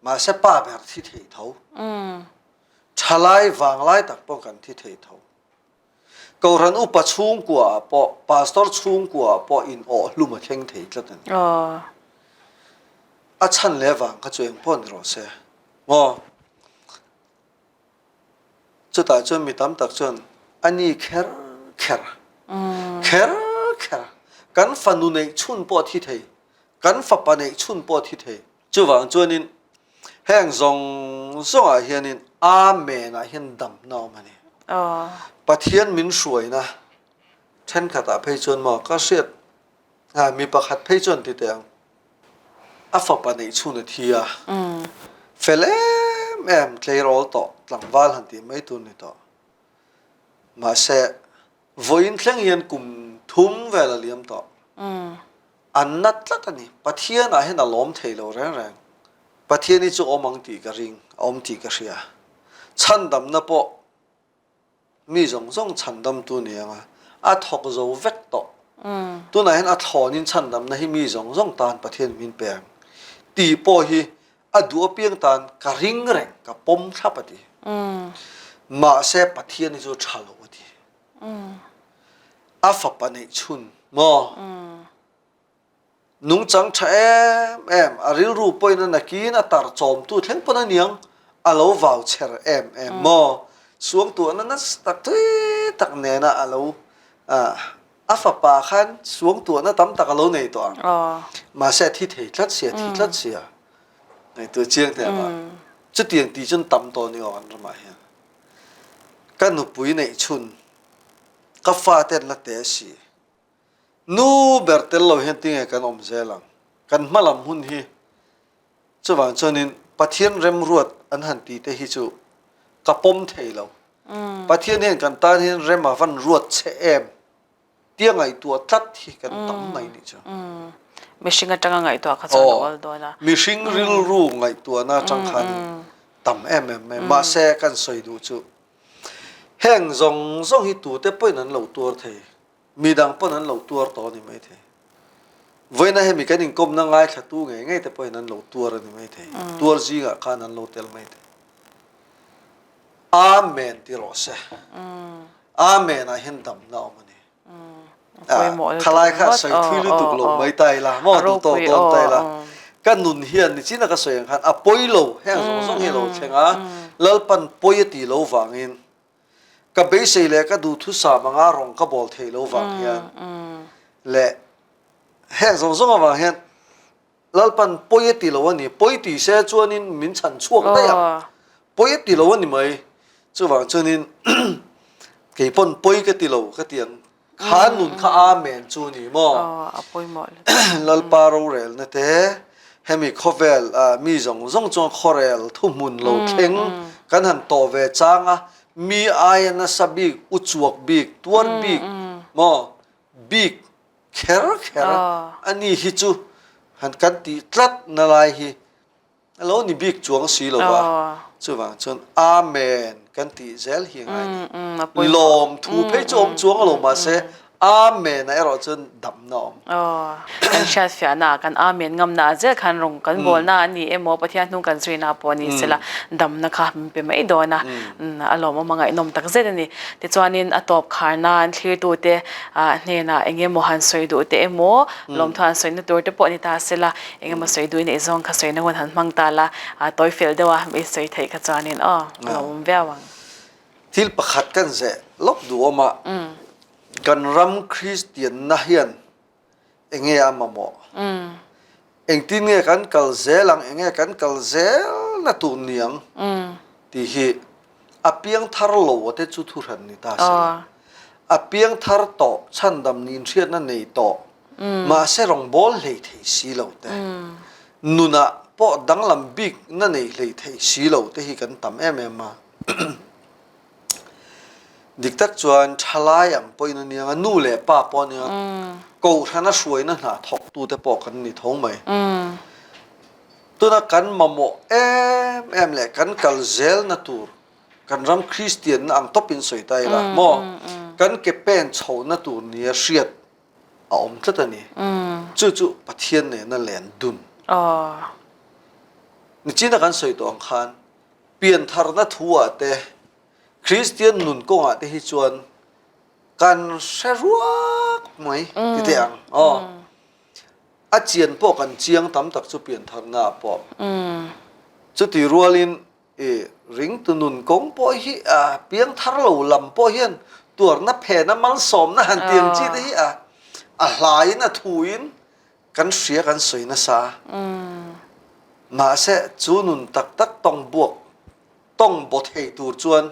ma se pa ber thi thei tho thalai wang lai tak po kan thi thei tho ko ran upa chung kwa po pastor chung kwa po in o luma theng thei tlatan a chan le wang ka chueng pon ro se mo chu ta chu mi tam tak chon ani kher kher kher kher kan fanu nei chun po thi thei kan fa pa nei chun po thi thei chu wang chuanin heng zong zong a hianin amen a hian dam no mani pathian min suai na then khata phei chon mo ka siat mi pakhat phei chon ti teng a fa pa nei chun a thia fele em tlei rol to tlangwal han ti mai tu ni to ma se voin thleng hian kum thum vel liam to an nat tlat ani pathian a hen a lom thei lo reng reng pathian ni chu omang ti ka ring om ti ka ria chan dam na po mi zong zong chan dam tu ni anga a thok zo vek to tu na hen a thonin chan dam na hi mi zong zong tan pathian min peng ti po hi a du piang tan ka ring reng ka pom thlapati ma se pathian ni chu thalo ti a fa pa nei chun mo nung chang tha em a ril ru poina na kin a tar chom tu thleng pona niang a lo voucher em mo suang tu na nas tak tui tak ne na a lo a fa pa khan suang tu na tam tak a lo nei to ma se thi thei thlat sia thi thlat sia nei tu chiang the ba chu tiang ti chun tam to ni on ra ma hian kan nu pui nei chun ka fa ten la te si nu bertel lo hen ting kan om zelang kan malam hun hi chuwang chonin pathian rem ruat an han ti te hi chu kapom thei lo pathian hen kan tan hen rem a van ruat che em tiang ai tu tlat hi kan tam nai ni chu mishing atanga ngai to kha chon wal do na mishing ril ru ngai tu na chang khan tam em ma se kan soi du chu heng zong zong hi tu te poi nan lo tur thei mi dang pon an lo tur to ni mai the voina he mi kan in kom na ngai tha tu nge nge te poi nan lo tur ni mai the tur ji ga khan an lo tel mai the amen ti ro se amen a hin dam na o mani khalai kha sai thui lu tu lo mai tai la mo tu to ton tai la kan nun hian ni china ka soyang khan a poi lo heng zong zong hi lo thenga lalpan poi ti lo wangin ka be sei le ka du thu sa manga rong ka bol thei lo wang hian le heng zong zong awang hian lalpan poi ti lo ani poi ti se chuanin min chan chuak ta ya poi ti lo ani mai chuwang chuanin ke pon poi ka ti lo ka tiang khan nun kha amen chu ni mo apoi mo lalpa ro rel na te hemi khovel mi zong zong chong khorel thu mun lo thleng kan han to ve changa mi ayana sabik uchuak bik tuar bik mo bik kher kher ani hi chu han kan ti tlat na lai hi alo ni bik chuang si lo wa chu wang chon amen kan ti zel hi ngai lom thu pe chom chuang lo ma se amen ai ro chun dam nom kan sha fia na kan amen ngam na je khan rong kan bol na ni emo pathian nu kan sui na poni sela dam na kha pe mai do na alom ma ngai nom tak je ni te chuanin atop kharna an thlir tu te ne na enge mo han soi du te emo lom than soi na tur te poni ta sela enge ma soi du ni zong kha soi na wan han mang ta la toy fel dewa me soi thei kha chuanin lom vewang thil pakhat kan ze lok du oma kan ram Christian na hian enge amamo engtin nge kan kal zelang enge kan kal zel na tu niang ti hi apiang thar lo te chu thu ran ni ta sa apiang thar to chandam nin thiat na nei to ma se rong bol lei thei si lo te nuna po dang lam big na nei lei thei si lo te hi kan tam em ma diktak chuan thalai ang poina nianga nu le pa po nia ko thana suai na na thok tu te po kan ni thong mai tuna kan mamo em le kan kal zel na tur kan ram Christian ang topin soi tai la mo kan ke pen chho na tur ni riat om thata ni chu chu pathian ne na len dun ni china kan soi to ang khan pian thar na thuwa te Christian nun ko nga te hi chuan kan seruak mai ti te ang a chian po kan chiang tam tak chu pian thar na po chu ti rualin ring tu nun kong po hi piang thar lo lam po hian tur na phe na mal som na han tiang chi te hi a hlai na thuin kan sia kan soi na sa ma se chu nun tak tak tong buak tong bot hei tur chuan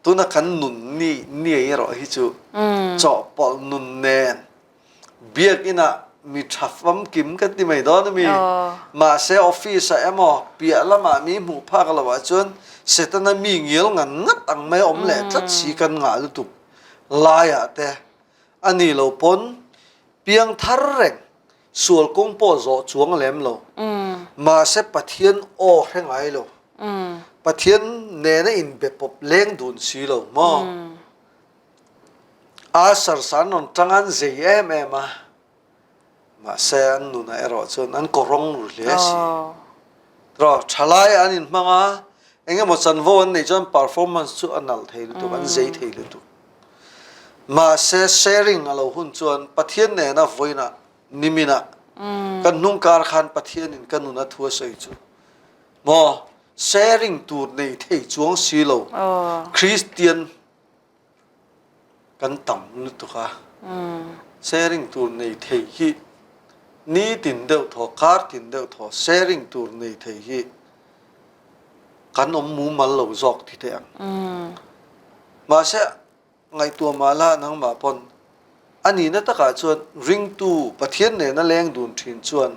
tu na kan nun ni ai ro hi chu cho pol nun nen biak ina mi thafam kim ka ti mai don mi ma se office emo pia lama mi mu pha ka lawa chuan setana mi ngel ngan ngat ang mai om le tlat si kan nga lu tu la ya te ani lo pon piang thar reng sual kong po zo chuang lem lo ma se pathian o hengai lo pathian ne na in be pop leng dun si lo mo a sar san on tangan ze em ma se an nu na ero chon an korong ru le si ro thalai an in manga enge mo chan vo an nei chon performance chu anal thei lu tu an zei thei lu tu ma se sharing alo hun chuan pathian ne na voina nimina kan nung kar khan pathian in kan nu na thua sei chu mo sharing tur nei thei chuang si lo Christian kan tam lu tu kha sharing tur nei thei hi ni tin deuh tho kar tin deuh tho sharing tur nei thei hi kan om mu mal lo zok thi te ang ma se ngai tua mala nang ma pon ani na taka chuan ring tu pathian ne na leng dun thin chuan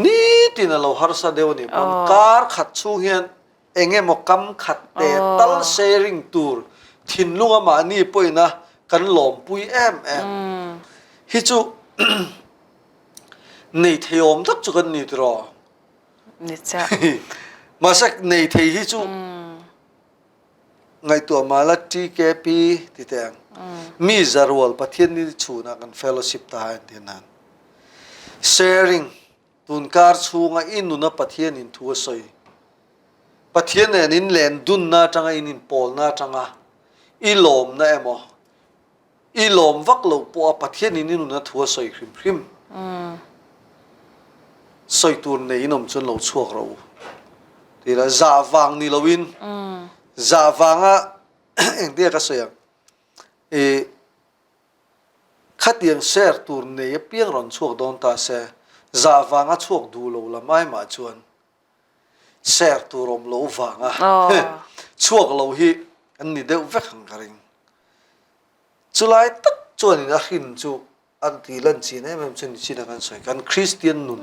ni tin lo har sa deu ni pon kar khat chu hian enge mo kam khat te tal sharing tur thin lunga ma ni poina kan lom pui em hi chu nei theom tak chu kan ni tro ni cha ma sak nei thei hi chu ngai tua mala TKP ti teng mi zarwal pathian ni chuna kan fellowship ta han thinan sharing tun kar chunga inuna pathian in thu soi pathian ne in len dun na tanga in pol na tanga ilom na emo ilom vak lo po pathian in inuna thu soi khrim khrim soi tur nei inom chun lo chuak ro ti la za wang ni lowin za wanga eng dia ka soyang khatiang share tur nei piang ron chuak don ta se za wanga chuak du lo la mai ma chuan share turom lo wanga chuak lo hi an ni deuh vek hang karing chulai tak chuan in a hin chu an ti lan chi ne mem chen chi na kan soi kan Christian nun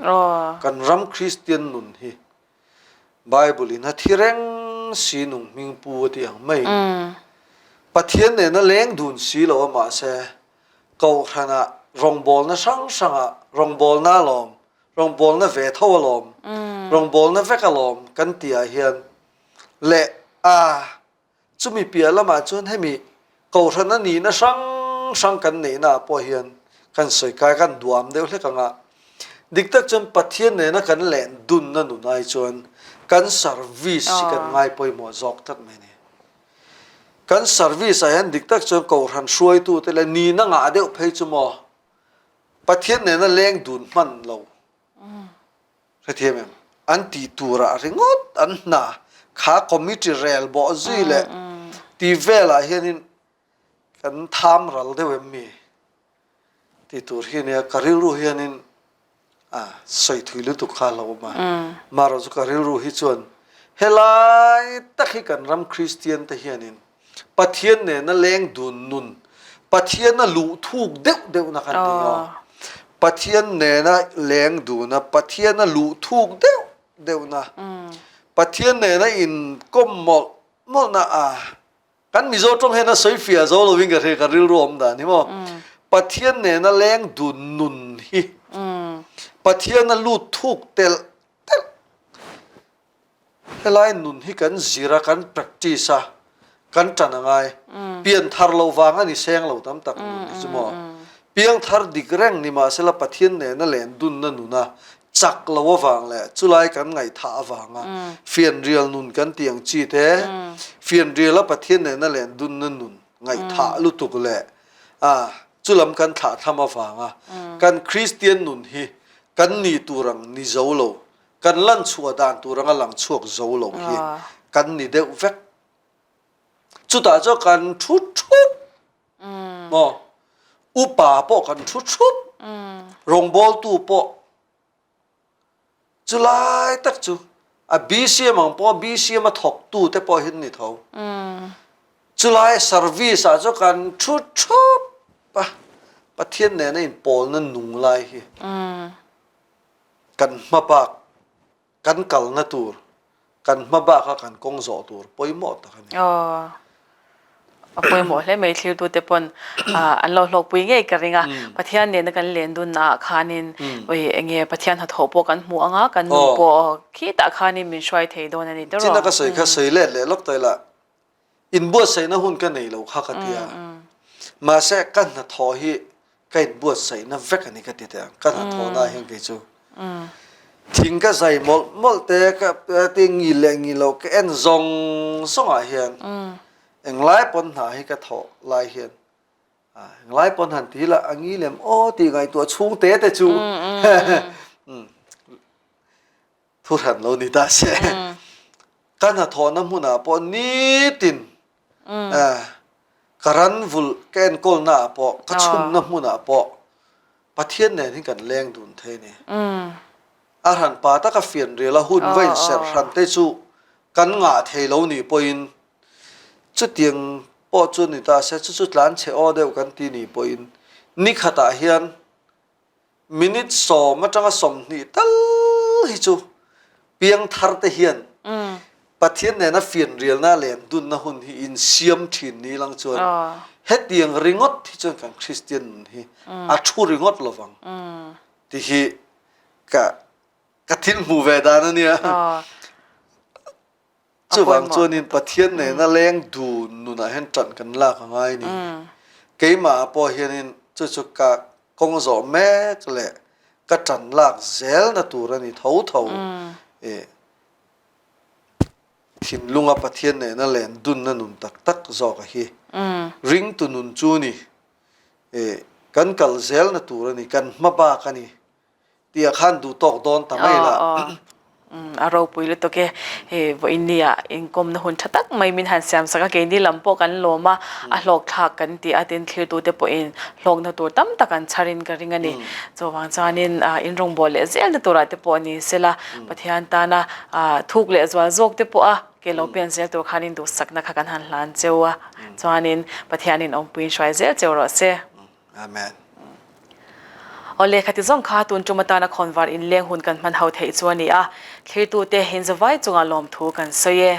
kan ram Christian nun hi Bible in a thireng si nung ming pu ti ang mai pathian ne na leng dun si lo ma se ko thana rong bol na sang sanga rong bol na lom rong bol na ve tho lom rong bol na ve ka lom kan ti a hian le chumi pia lama chun hemi ko thana ni na sang kan nei na po hian kan soi kai kan duam deuh hle kanga diktak chon pathian ne na kan len dun na nu nai chon kan service kan ngai poi mo zok tak mai ni kan service a hen diktak chon ko ran shuai tu te le ni na nga deuh phei chu mo pathian ne na leng dun man lo rethiam an ti tura ringot an na kha committee rel bo zui le ti vela hianin kan tham ral deuh mi ti tur hiania karil ru hianin soi thuilu tu kha lo ma maro zu karil ru hi chuan helai takhi kan ram Christian te hianin pathian ne na leng dun nun pathian na lu thuk deuh na kan ti yo pathian ne na leng du na pathian na lu thuk deuh na pathian ne na in kom mo na kan mi zo tong he na soi fia zo lo wing ka re karil ru om da ni mo pathian ne na leng dun nun hi pathian na lu thuk tel helai nun hi kan zira kan practice kan tanangai pian thar lo wanga ni seng lo tam tak nun chu mo piang thar dik reng ni ma sela pathian ne na len dun na nu na chak lo wang le chulai kan ngai tha awanga fian rial nun kan tiang chi te fian rial a pathian ne na len dun na nun ngai tha lu tuk le chulam kan tha thama awanga kan christian nun hi kan ni turang ni zolo kan lan chua dan turang alang chuak zolo hi kan ni de vek chu ta cho kan thu thu mo upa po kan thu thu rong bol tu po chulai tak chu a bcm ang po bcm a thok tu te po hin ni tho chulai service a cho kan thu thu pa pathian ne na in pol na nung lai hi kan mapak kan kal na tur kan mabaka kan kong zo tur poi mo ta kan apoi mo le mai thlir tu te pon an lo hlok pui nge ka ringa pathian ne na kan len dun na khanin oi enge pathian ha thopo kan mu anga kan nu po khi ta khanin min shwai thei don ani to china ka sei kha sei le le lok tai la in bo sei na hun ka nei lo kha ka tia ma se kan na tho hi kai bo sei na vek ani ka ti ta kan na tho na hen ke chu thing ka zai mol mol te ka te ngi le ngi lo ka en zong song a hian eng lai pon na hi ka tho lai hian eng lai pon han ti la angi lem o ti ngai tua chung te te chu thu han lo ni ta se kan na tho na mu na po ni tin karan vul ken kol na po ka chum na mu na po pathian ne ni kan leng dun the ni han pa ta ka fian re la hun vai ser ran te chu kan nga thei lo ni poin chu tiang po chu ni ta se chu tlan che o deu kan ti ni poin ni khata hian minute so ma tanga som ni tal hi chu piang thar te hian pathian ne na fian rial na len dun na hun hi in siam thin ni lang chuan het tiang ringot thi chuan kan christian hi a thu ringot lowang ti hi ka thil mu ve da na nia chu wang chuan in pathian ne na leng du nu na hen tran kan la ka ngai ni keima po hian in chu ka kong zo me le ka tran lak zel na tur ani tho tho thin lunga pathian ne na len dun na nun tak tak zo ka hi ring tu nun chu ni kan kal zel na tur ani kan ma ba ka ni tia khan du tok don ta mai la aro pui le to ke he vo india income na hun thatak mai min han siam saka ke ni lampo kan loma a hlok thak kan ti atin thlir tu te po in hlok na tur tam takan charin ka ringa ni chowang chanin in rong bol le zel na tura te po ni sela pathian ta na thuk le zwal jok te po a ke lo pen zel to khanin du sakna kha kan han hlan chewa chanin pathianin ong pui shwai zel chewro se amen ole khati zong kha tun chumata na khonwar in leng hun kan man hau thei chuani a thlir tu te hin zawai chunga lom thu kan soye